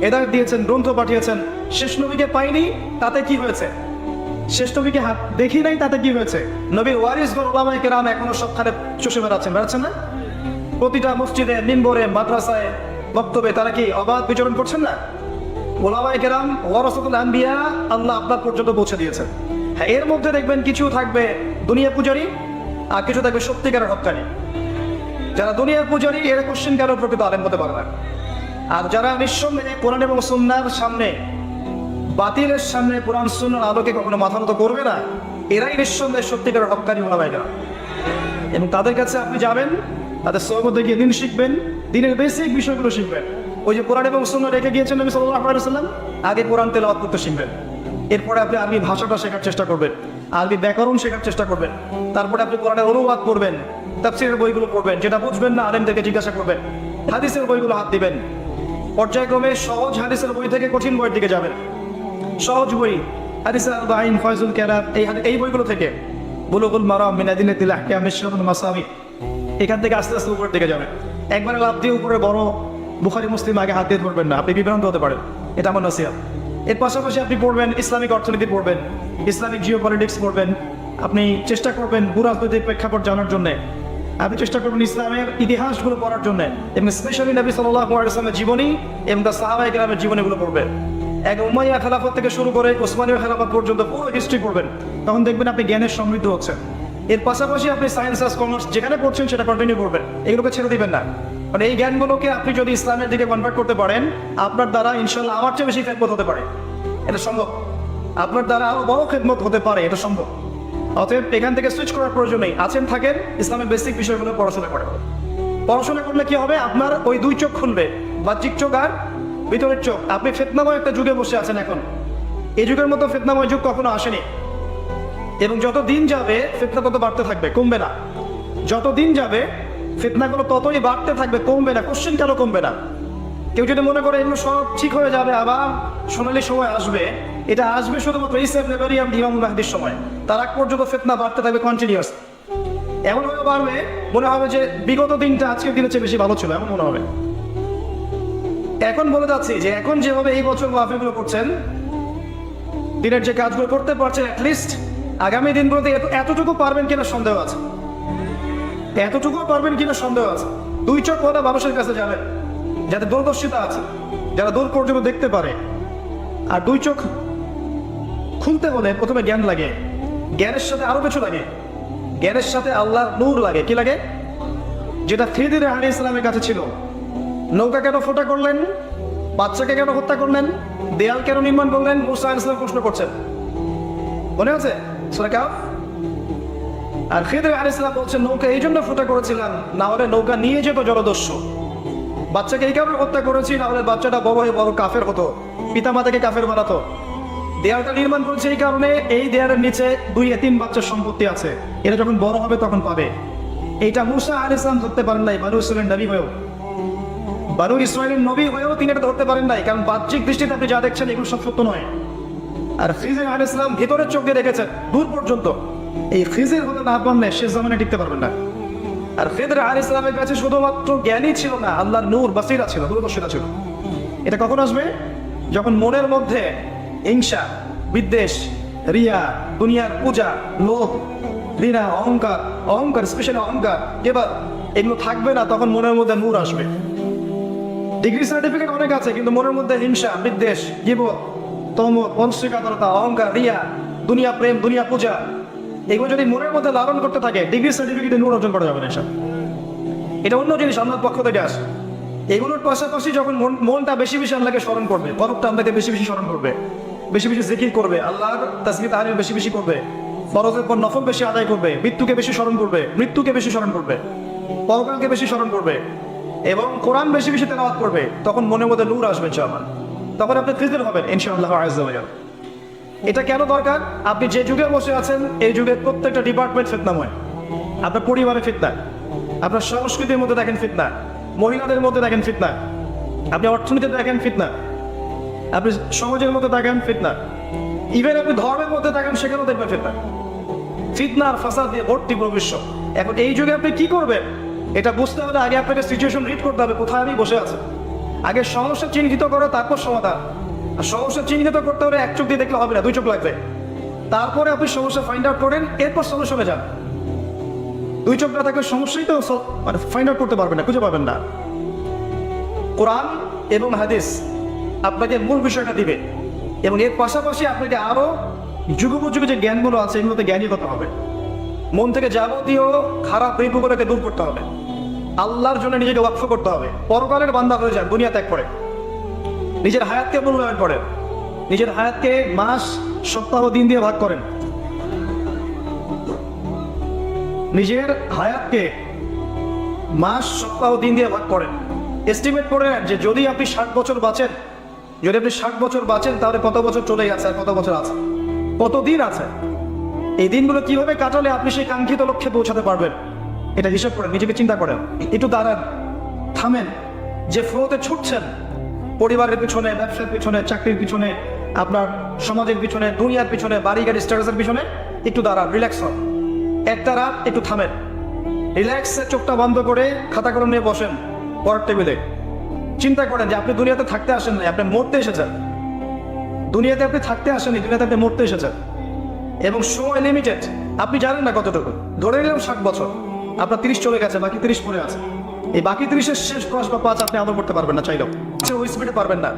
হেদায়েত দিয়েছেন, গ্রন্থ পাঠিয়েছেন। শেষ নবীকে পাইনি, তাতে কি হয়েছে? শেষ নবীকে হাত দেখি নাই, তাতে কি হয়েছে? নবীর ওয়ারিসগণ উলামায়ে কেরাম এখনো সবখানে চষে বেড়াচ্ছেন না? প্রতিটা মসজিদে, মিম্বরে, মাদ্রাসায়, বক্তব্যে তারা কি অবাধ বিচরণ করছেন না? উলামায়ে কেরাম ওয়ারাসাতুল আম্বিয়া, আল্লাহ আপনার পর্যন্ত পৌঁছে দিয়েছেন। হ্যাঁ, এর মধ্যে দেখবেন কিছু থাকবে দুনিয়া পূজারী, আর কিছু থাকবে সত্যিকারের হক্কানি। যারা দুনিয়ার পূজারী, এরা কোশ্চেন কারো প্রকৃত আলেম হতে পারে না। আর যারা নিঃসন্দেহে কোরআন এবং সুন্নাহর সামনে, বাতিলের সামনে কোরআন সুন্নাহর আলোকে কখনো মাথা নত করবে না, এরাই নিঃসন্দেহে সত্যিকারের হক্কানি উলামায়ে কেরাম। এবং তাদের কাছে আপনি যাবেন, তাদের সোহবতে গিয়ে দিন শিখবেন, দিনের বেসিক বিষয়গুলো শিখবেন। ওই যে কোরআন এবং সুন্নাহ রেখে গিয়েছেন নবী সাল্লাল্লাহু আলাইহি ওয়াসাল্লাম, আগে কোরআন তেলাওয়াত করতে শিখবেন। এরপরে আপনি আরবি ভাষাটা শেখার চেষ্টা করবেন, আরবি ব্যাকরণ শেখার চেষ্টা করবেন। তারপরে আপনি কোরআনের অনুবাদ পড়বেন, তাফসীরের বইগুলো পড়বেন, যেটা বুঝবেন না আলেমদেরকে জিজ্ঞাসা করবেন, হাদিসের বইগুলো হাত দিবেন। পর্যায়ক্রমে সহজ হাদিসের বই থেকে কঠিন বইয়ের দিকে যাবেন। সহজ বই হাদিসের আরবাঈন, ফয়জুল কেরাম, এই বইগুলো থেকে, বুলুগুল মারাম মিন আদিল্লাতিল আহকাম, মিশকাতুল মাসাবি, এখান থেকে আস্তে আস্তে উপরের দিকে যাবেন। একবারে লাভ দিয়ে উপরে বড় বুখারী মুসলিম আগে হাত দিয়ে ধরবেন না, আপনি বিভ্রান্ত হতে পারেন, এটা আমার নসিহত। এর পাশাপাশি আপনি পড়বেন ইসলামিক অর্থনীতি পড়বেন, ইসলামিক জিওপলিটিক্স পড়বেন। আপনি চেষ্টা করবেন ভূরাজনৈতিক প্রেক্ষাপট জানার জন্য, আপনি চেষ্টা করবেন ইসলামের ইতিহাসগুলো পড়ার জন্য, এবং স্পেশালি নবী সাল্লাল্লাহু আলাইহি ওয়াসাল্লামের জীবনী এবং তার সাহাবায়ে কেরামের জীবনীগুলো পড়বেন। এক উমাইয়া খেলাফত থেকে শুরু করে ওসমানীয় খেলাফত পর্যন্ত পুরো হিস্ট্রি পড়বেন। তখন দেখবেন আপনি জ্ঞানের সমৃদ্ধ হচ্ছেন। এর পাশাপাশি আপনি সায়েন্স আর কমার্স যেখানে পড়ছেন সেটা কন্টিনিউ করবেন, এগুলোকে ছেড়ে দিবেন না। মানে এই জ্ঞানগুলোকে আপনি যদি ইসলামের দিকে কনভার্ট করতে পারেন, আপনার দ্বারা ইনশাল্লাহ আমার চেয়ে বেশি খেদমত হতে পারে, এটা সম্ভব। আপনার দ্বারা আরো বড় খেদমত হতে পারে, এটা সম্ভব। অতএব এখান থেকে সুইচ করার প্রয়োজন নেই। আছেন থাকেন, ইসলামের বেসিক বিষয়গুলো পড়াশোনা করেন। পড়াশোনা করলে কি হবে? আপনার ওই দুই চোখ খুলবে, বাহ্যিক চোখ আর ভিতরের চোখ। আপনি ফিতনাময় একটা যুগে বসে আছেন এখন। এই যুগের মতো ফিতনাময় যুগ কখনো আসেনি, এবং যত দিন যাবে ফিতনা তত বাড়তে থাকবে, কমবে না। যত দিন যাবে ফিতনাগুলো ততই বাড়তে থাকবে, কমবে না। কোশ্চেন কেন কমবে না? কেউ যদি মনে করে এগুলো সব ঠিক হয়ে যাবে, আবার সোনালি সময় আসবে, এটা আসবে শুধুমাত্র ঈসা ইবনে মারইয়াম, ইমাম মাহদির সময়। তার আগ পর্যন্ত ফিতনা বাড়তে থাকবে কন্টিনিউয়াস। এমনভাবে বাড়বে মনে হবে যে বিগত দিনটা আজকের দিনের চেয়ে বেশি ভালো ছিল, এমন মনে হবে। এখন বলে যাচ্ছি যে এখন যেভাবে এই বছর মাহফিলগুলো করছেন, দিনের যে কাজগুলো করতে পারছেন, অ্যাটলিস্ট আগামী দিনগুলোতে এতটুকু পারবেন কিনা সন্দেহ আছে, এতটুকু পারবেন কিনা সন্দেহ আছে। দুই চোখ ওরা মানুষের কাছে যাবেন যাদের দূরদর্শিতা আছে, যারা দূর পর্যন্ত দেখতে পারে। আর দুই চোখ খুলতে হলে প্রথমে জ্ঞান লাগে, জ্ঞানের সাথে আরো কিছু লাগে, জ্ঞানের সাথে আল্লাহর নূর লাগে। কি লাগে? যেটা খিদির আলাইহিস সালামের কাছে ছিল। নৌকা কেন ফোটা করলেন? বাচ্চাকে কেন হত্যা করলেন? দেয়াল কেন নির্মাণ করলেন? মুসা আলাইহিস সালাম প্রশ্ন করছেন, মনে আছে সূরা কাহফ? আর খিদির আলাইহিস সালাম বলছেন, নৌকা এই জন্য ফোটা করেছিলাম, না হলে নৌকা নিয়ে যেত জলদস্যু। বাচ্চাকে এই কারণে হত্যা করেছি, না হলে বাচ্চাটা বড় হয়ে বড় কাফের হতো, পিতা মাতাকে কাফের বানাতো। দেয়ালটা নির্মাণ করেছে এই কারণে, এই দেয়ালের নিচে 2 এতিম বাচ্চার সম্পত্তি আছে, এরা যখন বড় হবে তখন পাবে। এইটা মুসা আলাইহিস সালাম ধরতে পারেন নাই, বানু ইসরাইলের নবী হয়েও। বানু ইসরাইলের নবী হয়েও তিনি এটা ধরতে পারেন নাই, কারণ বাহ্যিক দৃষ্টিতে আপনি যা দেখছেন এগুলো সব সত্য নয়। আর খিজির আলাইহিস সালাম ভিতরের চোখ দিয়ে দেখেছেন দূর পর্যন্ত। এই খিজির হতে না পারলে শেষ জামানে টিকতে পারবেন না। আর খিজির আলাইহিস সালামের কাছে শুধুমাত্র জ্ঞানই ছিল না, আল্লাহর নূর, বাসীরা ছিল, দূরদর্শিতা ছিল। এটা কখন আসবে? যখন মনের মধ্যে হিংসা, বিদ্বেষ, রিয়া, দুনিয়ার পূজা, লোভ, ঘৃণা, অহংকার স্পেশালি অহংকার, এবার এগুলো থাকবে না, তখন মনের মধ্যে নূর আসবে। ডিগ্রি সার্টিফিকেট অনেক আছে, কিন্তু মনের মধ্যে হিংসা, বিদ্বেষ, গীবত, তমর, পঞ্চকাতরতা, অহংকার, রিয়া, দুনিয়া প্রেম, দুনিয়া পূজা, এগুলো যদি মনের মধ্যে লালন করতে থাকে, ডিগ্রি সার্টিফিকেটে নূর অর্জন করা যাবে না। এসব এটা অন্য জিনিস, আল্লাহর পক্ষ থেকে আসে। এগুলোর পাশাপাশি যখন মনটা বেশি বেশি আল্লাহকে স্মরণ করবে, পরবটা আল্লাহকে বেশি বেশি স্মরণ করবে, বেশি বেশি জিকির করবে, আল্লাহর তাসবিহ তাহলিল বেশি বেশি করবে, ফরজের পর নফল বেশি আদায় করবে, মৃত্যুকে বেশি স্মরণ করবে, মৃত্যুকে বেশি স্মরণ করবে, পরকালকে বেশি স্মরণ করবে, এবং কোরআন বেশি বেশি তেলাওয়াত করবে, তখন মনের মধ্যে নূর আসবে ইনশাআল্লাহ। তখন আপনি খিজির হবেন ইনশাআল্লাহ আযজা ওয়া জাল। এটা কেন দরকার? আপনি যে যুগে বসে আছেন, এই যুগের প্রত্যেকটা ডিপার্টমেন্ট ফিতনাময়। আপনার পরিবারে ফিতনা, আপনার সংস্কৃতির মধ্যে দেখেন ফিতনা, মহিলাদের মধ্যে দেখেন ফিতনা, আপনি অর্থনীতিতে দেখেন ফিতনা, আপনি সমাজের মধ্যে দেখেন ফিতনা, ইভেন আপনি ধর্মের মধ্যে দেখেন সেখানেও দেখবেন ফিতনা। ফিতনা আর ফাসাদ দিয়ে ভর্তি পুরো বিশ্ব। এখন এই যুগে আপনি কি করবেন এটা বুঝতে হলে আগে আপনাকে সিচুয়েশন রিড করতে হবে, কোথায় আমি বসে আছি। আগে সমস্যা চিহ্নিত করো, তারপর সমাধান। আর সমস্যা চিহ্নিত করতে হলে 1 চোখ দিয়ে দেখলে হবে না, 2 চোখ লাগবে। তারপরে আপনি সমস্যা ফাইন্ড আউট করেন, এরপর সলিউশনে যান। 2 চোখ না থাকলে সমস্যাই তো মানে ফাইন্ড আউট করতে পারবেন না, খুঁজে পাবেন না। কোরআন এবং হাদিস আপনাকে মূল বিষয়টা দিবে, এবং এর পাশাপাশি আপনাকে আরো যুগোপযোগী যে জ্ঞানগুলো আছে এগুলোতে জ্ঞানী হতে হবে। মন থেকে যাবতীয় খারাপ রিপুগুলোকে দূর করতে হবে, আল্লাহর জন্য নিজেকে ওয়াকফ করতে হবে। পরকালের বান্দা হয়ে যান, দুনিয়া ত্যাগ করে নিজের হায়াতকে মূল্যায়ন করেন, নিজের হায়াতকে মাস, সপ্তাহ, দিন দিয়ে ভাগ করেন। নিজের হায়াতকে মাস, সপ্তাহ, দিন দিয়ে ভাগ করেন। এস্টিমেট করে নেন যে যদি আপনি 60 বছর বাঁচেন, যদি আপনি 60 বছর বাঁচেন, তাহলে কত বছর চলে গেছে আর কত বছর আছে, কত দিন আছে। এই দিনগুলো কিভাবে কাটালে আপনি সেই কাঙ্ক্ষিত লক্ষ্যে পৌঁছাতে পারবেন, এটা হিসাব করেন, নিজেকে চিন্তা করেন। একটু দাঁড়ান, থামেন। যে ফ্লোতে ছুটছেন, পরিবারের পিছনে, ব্যবসার পিছনে, চাকরির পিছনে, আপনার সমাজের পিছনে, দুনিয়ার পিছনে, বাড়ি গাড়ি স্ট্যাটাসের পিছনে, একটু দাঁড়ান, রিল্যাক্স হন। একটা রাত একটু থামেন, রিল্যাক্সে চোখটা বন্ধ করে খাতা কলম নিয়ে বসেন পড়ার টেবিলে। চিন্তা করেন যে আপনি দুনিয়াতে থাকতে আসেন না, আপনি মরতে এসেছেন। দুনিয়াতে আপনি থাকতে আসেননি, দুনিয়াতে আপনি মরতে এসেছেন, এবং সময় লিমিটেড। আপনি জানেন না কতটুকু, ধরে নিলাম 60 বছর, আপনার 30 চলে গেছে, বাকি 30 পড়ে আছে। এই বাকি 30-এর শেষ 10 বা 5 আপনি আমল করতে পারবেন না, চাইলেও ওই স্পিডে পারবেন না,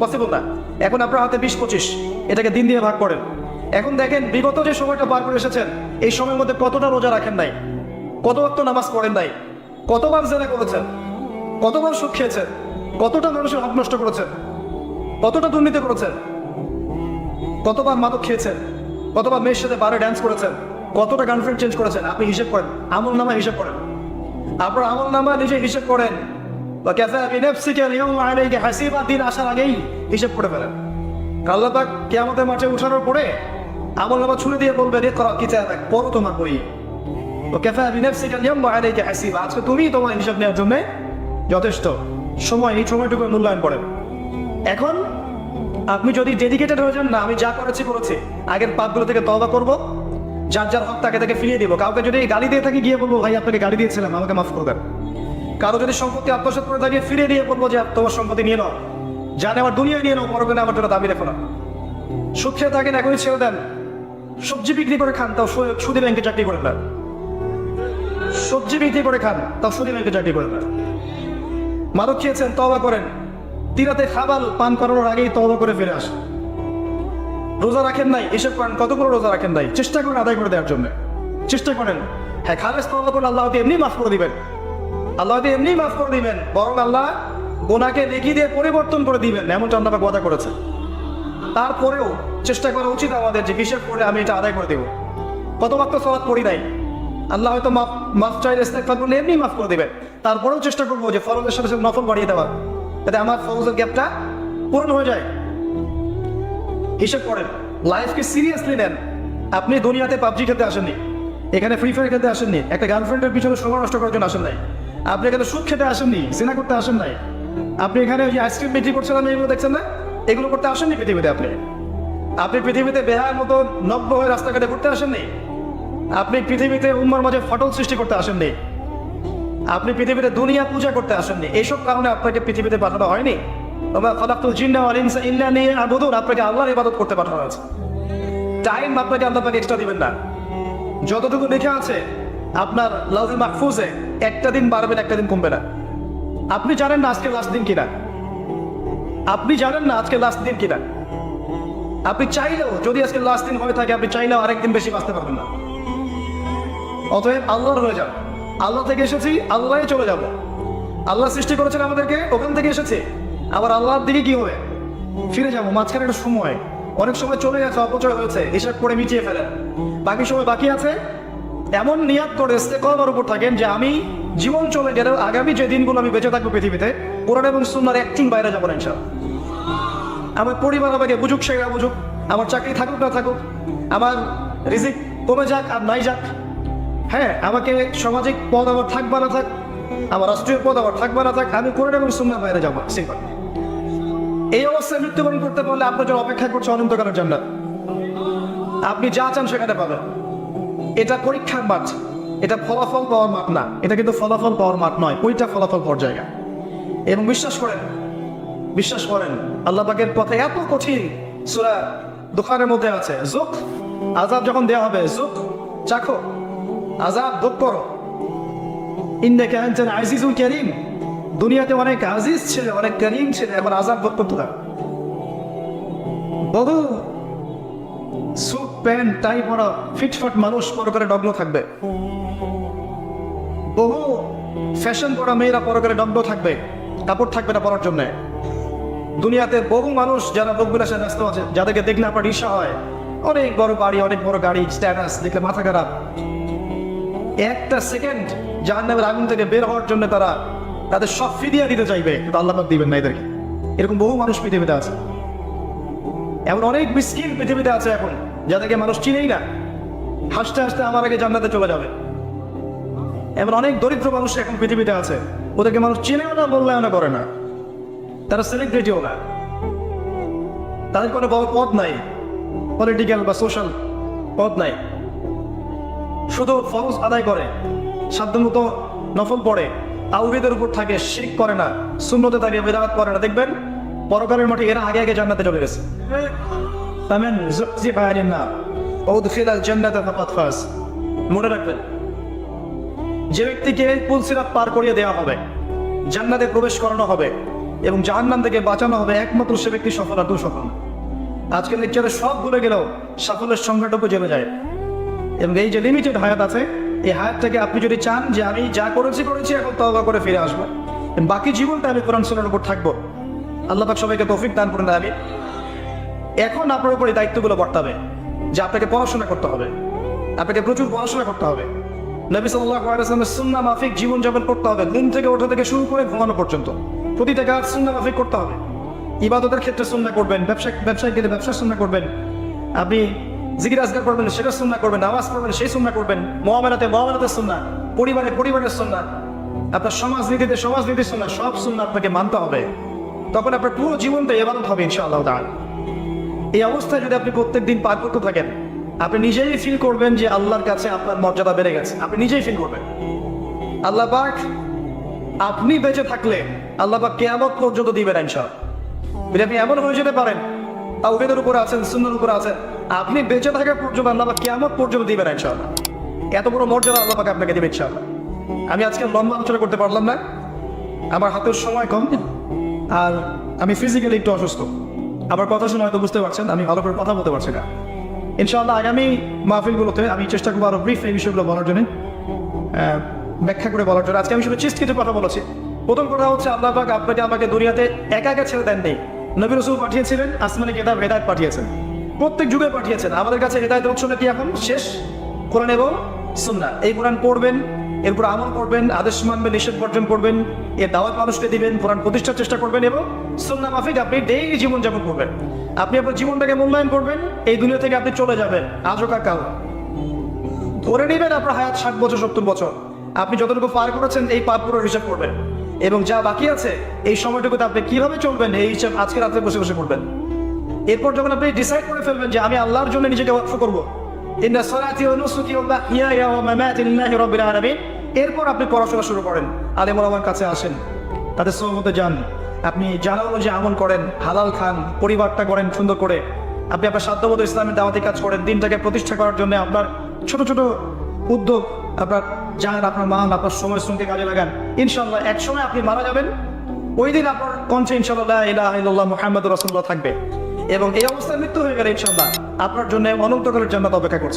পসিবল না। এখন আপনার হাতে 20-25, এটাকে দিন দিয়ে ভাগ করেন। এখন দেখেন বিগত যে সময়টা পার করে এসেছেন, এই সময়ের মধ্যে কতটা রোজা রাখেন নাই, কত ওয়াক্ত নামাজ পড়েন নাই, কতবার জেনা করেছেন, কতবার সুদ খেয়েছেন, কতটা মানুষের হক নষ্ট করেছেন, কতটা দুর্নীতি করেছেন, কতবার মাদক খেয়েছেন, কতবার মেয়ের সাথে বারে ড্যান্স করেছেন, কতটা গার্লফ্রেন্ড চেঞ্জ করেছেন। আপনি হিসেব করেন, আমল নামা হিসেব করেন, আপনার আমল নামা নিজে হিসেব করেন। বা কাফা বিনাফসিকা আল-ইয়াওমা আলাইকা হাসিবা, দিন আসার আগেই হিসেব করে ফেলেন। আল্লাহ পাক কিয়ামতের মাঠে উঠানোর পরে আমল নামা ছুঁড়ে দিয়ে বলবেন, ইকরা কিতাবাক, পড়ো তোমার বই। তো কাফা বিনাফসিকা আল-ইয়াওমা আলাইকা হাসিবা, আজকে তুমি তোমার হিসাব নেওয়ার জন্য যথেষ্ট। সময়, এই সময়টুকু মূল্যায়ন করেন। এখন আপনি যদি ডেডিকেটেড হয়ে যান, না আমি যা করেছি, আগের পাপগুলো থেকে তওবা করব, যার যার হক তাকে ফিরিয়ে দিব। কাউকে যদি গালি দিয়ে থাকি, গিয়ে বলবো ভাই আপনাকে গালি দিয়েছিলাম, আমাকে মাফ করে দেন। কারো যদি সম্পত্তি আত্মসাৎ করে দাঁড়িয়ে ফিরিয়ে দিয়ে বলবো যে তোমার সম্পত্তি নিয়ে নাও, জানে আমার দুনিয়া নিয়ে নাও, পরকালে আমার জন্য দাবি রেখো না। সুদ খেয়ে থাকেন, এখনই ছেড়ে দেন। সবজি বিক্রি করে খান, তাও সুদী ব্যাংকে চাকরি করে না। সবজি বিক্রি করে খান, তাও সুদী ব্যাংকে চাকরি করে না। মাদক খেয়েছেন, তওবা করেন। তিরাতে খাবার পান করানোর আগেই তওবা করে ফিরে আসেন। রোজা রাখেন নাই, হিসেব করেন কতগুলো রোজা রাখেন নাই, চেষ্টা করেন আদায় করে দেওয়ার জন্য, চেষ্টা করেন। হ্যাঁ, খালেস তওবা করে আল্লাহ এমনি মাফ করে দিবেন, আল্লাহ এমনি মাফ করে দিবেন, বরং আল্লাহ গুনাহকে নেকি দিয়ে পরিবর্তন করে দিবেন, এমনটা আল্লাহ ওয়াদা করেছে। তারপরেও চেষ্টা করা উচিত আমাদের যে হিসেব করে আমি এটা আদায় করে দেব। কত ওয়াক্ত সালাত পড়ি নাই, আল্লাহ হয়তো মাফ চাইলে ইস্তেগফার করলে এমনি মাফ করে দিবেন। তারপরেও চেষ্টা করবো যে ফরজের সাথে সাথে নফল বাড়িয়ে দেওয়া, যাতে আমার ফরজের গ্যাপটা পূরণ হয়ে যায়। হিসেব করেন, লাইফকে সিরিয়াসলি নেন। আপনি দুনিয়াতে পাবজি খেলতে আসেননি, এখানে ফ্রি ফায়ার খেলতে আসেননি, একটা গার্লফ্রেন্ডের পিছনে সময় নষ্ট করার জন্য আসেন নাই, আপনি এখানে সুদ খেতে আসেননি, সিনা করতে আসেন নাই, আপনি এখানে ওই যে আইসক্রিম বিক্রি করছেন না এগুলো দেখছেন না, এগুলো করতে আসেননি পৃথিবীতে। আপনি পৃথিবীতে বেহার মতো নগ্ন হয়ে রাস্তাঘাটে ঘুরতে আসেননি, আপনি পৃথিবীতে উম্মার মাঝে ফাটল সৃষ্টি করতে আসেননি, আপনি পৃথিবীতে দুনিয়া পূজা করতে আসেননি। এইসব কারণে আপনাকে পৃথিবীতে পাঠানো হয়নি। আপনাকে আল্লাহর ইবাদত করতে পাঠানো হয়েছে। টাইম আপনাকে আল্লাহ পাকে এক্সট্রা দিবেন না। যতটুকু লেখা আছে আপনার লাউহে মাহফুজে, একটা দিন বাড়বেন একটা দিন কমবে না। আপনি জানেন না আজকে লাস্ট দিন কিনা, আপনি জানেন না আজকে লাস্ট দিন কিনা। আপনি চাইলেও যদি আজকে লাস্ট দিন হয়ে থাকে, আপনি চাইলেও আরেকদিন বেশি বাঁচতে পারবেন না। অতএব আল্লাহর হয়ে যান। আল্লাহ থেকে এসেছি, আল্লাহ চলে যাব। আল্লাহ সৃষ্টি করেছেন আমাদেরকে, ওখান থেকে এসেছে, আবার আল্লাহর দিকে কি হবে ফিরে যাবো। মাঝখানে একটা সময়, অনেক সময় চলে গেছে, অপচয় হয়েছে, হিসাব করে মিটিয়ে ফেলেন। বাকি সময় বাকি আছে, এমন নিয়াত করে ইস্তেকামার উপর থাকেন যে আমি জীবন চলে গেলেও আগামী যে দিনগুলো আমি বেঁচে থাকবো পৃথিবীতে, কোরআন এবং সুন্নাহর একদিন বাইরে যাবো না ইনশাআল্লাহ। আমার পরিবার আমাকে বুঝুক, সে না বুঝুক, আমার চাকরি থাকুক না থাকুক, আমার রিজিক কমে যাক আর নাই যাক, হ্যাঁ, আমাকে সামাজিক পদ আমার থাক বা না থাক, আমার রাষ্ট্রীয় পদ আমার থাক বা না থাক, আমি কোরআন এবং সুন্নাহর বাইরে যাবো। এই অবস্থায় মৃত্যুবরণ করতে পারলে আপনার জন্য অপেক্ষা করছে অনন্তকালের জান্নাত। আপনি যা চান সেখানে পাবেন। এটা পরীক্ষার মাঠ, এটা ফলাফল পাওয়ার মাঠ না। এটা কিন্তু ফলাফল পাওয়ার মাঠ নয়, ওইটা ফলাফল পাওয়ার জায়গা। এবং বিশ্বাস করেন আল্লাহ পাকের পথে এত কঠিন। সূরা দুখানের মধ্যে আছে, যুক, আযাব যখন দেওয়া হবে, যুক, চাখো, আযাব ভোগ করো। ইন্নাকা আনতাল আজিজুল কারীম। দুনিয়াতে অনেক আজিজ ছিল, অনেক করিম ছিল, এখন আযাব ভোগ করতে হবে। বহু স্যুট প্যান্ট টাই পরা ফিটফাট মানুষ পরকালে ডগ্ন থাকবে, বহু ফ্যাশন পরা মেয়েরা পরকালে ডগ্ন থাকবে, কাপড় থাকবে না পরার জন্য। দুনিয়াতে বহু মানুষ যারা লোকবিলাসে ব্যস্ত আছে, যাদেরকে দেখলে আপনার ঈর্ষা হয়, অনেক বড় বাড়ি, অনেক বড় গাড়ি, স্ট্যাটাস দেখলে মাথা খারাপ। একটা সেকেন্ড জাহান্নামের আগুন থেকে বের হওয়ার জন্য তারা তাদের সব ফিদিয়া দিতে চাইবে, কিন্তু আল্লাহ পাক দিবেন না এদেরকে। এরকম বহু মানুষ পৃথিবীতে আছে। এমন অনেক মিসকিন পৃথিবীতে আছে এখন, যাদেরকে মানুষ চিনেই না, হাসতে হাসতে আমার আগে জান্নাতে চলে যাবে। এমন অনেক দরিদ্র মানুষ এখন পৃথিবীতে আছে, ওদেরকে মানুষ চিনেও না, মূল্যায়ন করে না, তারা সেলিব্রিটিও না, তাদের কোনো বড় পদ নাই, পলিটিক্যাল বা সোশ্যাল পদ নাই, শুধু ফরজ আদায় করে, সাধ্যমতো নফল পড়ে, তাওহীদের উপর থাকে, শিরক করে না, সুন্নতে থাকে, বিদআত করে না। দেখবেন পরকালের মাঠে এরা আগে আগে জান্নাতে চলে গেছে। ফামান যুহজিহা আনিন নার ওয়া উদখিলাল জান্নাতা ফাকাদ ফাজ। মনে রাখবেন, যে ব্যক্তিকে পুলসিরাত পার করিয়ে দেওয়া হবে, জান্নাতে প্রবেশ করানো হবে এবং জাহান্নাম থেকে বাঁচানো হবে, একমাত্র সে ব্যক্তি সফল আর সফল। আজকের লেকচারে সব ভুলে গেলেও সাফল্যের সংখ্যাটুকু জেনে যায়। এবং এই যে লিমিটেড হায়াত আছে, এই হায়াতটাকে আপনি যদি চান যে আমি যা করেছি এখন তওবা করে ফিরে আসবো, বাকি জীবনটা আমি কোরআন সুন্নাহর উপর থাকবো, আল্লাহ পাক সবাইকে তৌফিক দান করেন। আমি এখন আপনার উপর এই দায়িত্বগুলো বর্তাবে যে আপনাকে পড়াশোনা করতে হবে, আপনাকে প্রচুর পড়াশোনা করতে হবে, নবী সাল্লাল্লাহু আলাইহি ওয়াসাল্লামের সুন্নাহ মাফিক জীবনযাপন করতে হবে। ঘুম থেকে ওঠা থেকে শুরু করে ঘুমানো পর্যন্ত প্রতিটা কাজ সুন্নাহ মাফিক করতে হবে। ইবাদতের ক্ষেত্রে সুন্নাহ করবেন, ব্যবসায় গেলে ব্যবসার সুন্নাহ করবেন, আপনি জিকির আজকার করবেন সেটা সুন্নাহ করবেন, নামাজ পড়বেন সেই সুন্নাহ করবেন, মুআমালাতে সুন্নাহ, পরিবারের সুন্নাহ, আপনার সমাজনীতির সুন্নাহ, সব সুন্নাহ আপনাকে মানতে হবে। তখন আপনার পুরো জীবনটা ইবাদত হবে ইনশাআল্লাহ তাআলা। এই অবস্থায় যদি আপনি প্রত্যেকদিন পার করতে থাকেন, আপনি নিজেই ফিল করবেন যে আল্লাহর কাছে আপনার মর্যাদা বেড়ে গেছে। আপনি নিজেই ফিল করবেন। আল্লাহ পাক আপনি বেঁচে থাকলে আল্লাহ পাক কিয়ামত পর্যন্ত দিবেন ইনশাআল্লাহ। যদি আপনি এমন হয়ে যেতে পারেন, তাওহীদের উপর আছেন, সুন্নাহর উপর আছেন, আপনি বেঁচে থাকা পর্যন্ত আল্লাহ পাক কিয়ামত পর্যন্ত দিবেন ইনশাআল্লাহ। এত বড় মর্যাদা আল্লাহ পাক আপনাকে দিবেন ইনশাআল্লাহ। আমি আজকে লম্বা আলোচনা করতে পারলাম না, আমার হাতের সময় কম, আর আমি ফিজিক্যালি একটু অসুস্থ। আমার কথা শুনে হয়তো বুঝতে পারছেন আমি ভালো করে কথা বলতে পারছি না। ইনশাআল্লাহ আগামী মাহফিলগুলোতে আমি চেষ্টা করবো আরো ব্রিফ এই বিষয়গুলো বলার জন্য, ব্যাখ্যা করে বলার জন্য। আজকে আমি শুধু কিছু কথা বলেছি। প্রথম কথা হচ্ছে, আল্লাহ পাক আপনাকে আমাকে দুনিয়াতে একা একা ছেড়ে দেন নেই। নবী রাসূল পাঠিয়েছিলেন, আসমানে কিতাব হেদায়েত পাঠিয়েছেন, প্রত্যেক যুগে পাঠিয়েছেন। আমাদের কাছে হেদায়েতের উৎস কি এখন? শেষ কোরআন এবং সুন্নাহ। এই কোরআন পড়বেন, এরপর আমল করবেন, আদেশ মানবেন, নিষেধ বর্জন করবেন, এর দাওয়াত মানুষকে দিবেন, কোরআন প্রতিষ্ঠার চেষ্টা করবেন এবং সুন্নাহ মাফিক আপনি ডেইলি জীবনযাপন করবেন। আপনি আপনার জীবনটাকে মূল্যায়ন করবেন, এই দুনিয়া থেকে আপনি চলে যাবেন আজও কাল। ধরে নেবেন আপনার হায়াত 60 বছর 70 বছর, আপনি যতটুকু পার করেছেন এই পাপ পুরো হিসাব করবেন, এবং যা বাকি আছে এই সময়টুকুতে আপনি কিভাবে চলবেন এই হিসাব আজকে রাতে বসে বসে করবেন। এরপর যখন আপনি ডিসাইড করে ফেলবেন যে আমি আল্লাহর জন্য নিজেকে ওয়াকফ করবো, ইন্না সলাতি ওয়া নুসুকি ওয়া মাহইয়ায়া ওয়া মামাতি লিল্লাহি রাব্বিল আলামিন, এরপর আপনি পড়াশোনা শুরু করেন, আলেম ওলামার কাছে আসেন, তাদের সোহবতে যান, আপনি জানা অনুযায়ী আমল করেন, হালাল খান, পরিবারটা করেন সুন্দর করে, আপনি আপনার সাধ্যমতো ইসলামের দাওয়াতি কাজ করেন, দিনটাকে প্রতিষ্ঠা করার জন্য আপনার ছোট ছোট উদ্যোগ আপনার যান, আপনার মান, আপনার সময় শ্রমকে কাজে লাগান। ইনশাআল্লাহ এক সময় আপনি মারা যাবেন, ওই দিন আপনার কণ্ঠে ইনশাআল্লাহ লা ইলাহা ইল্লাল্লাহ মুহাম্মাদুর রাসূলুল্লাহ থাকবে, এবং এই অবস্থায় মৃত্যু হয়ে গেলে ইনশাআল্লাহ আপনার জন্য অনন্তকালের জান্নাত অপেক্ষা করছে।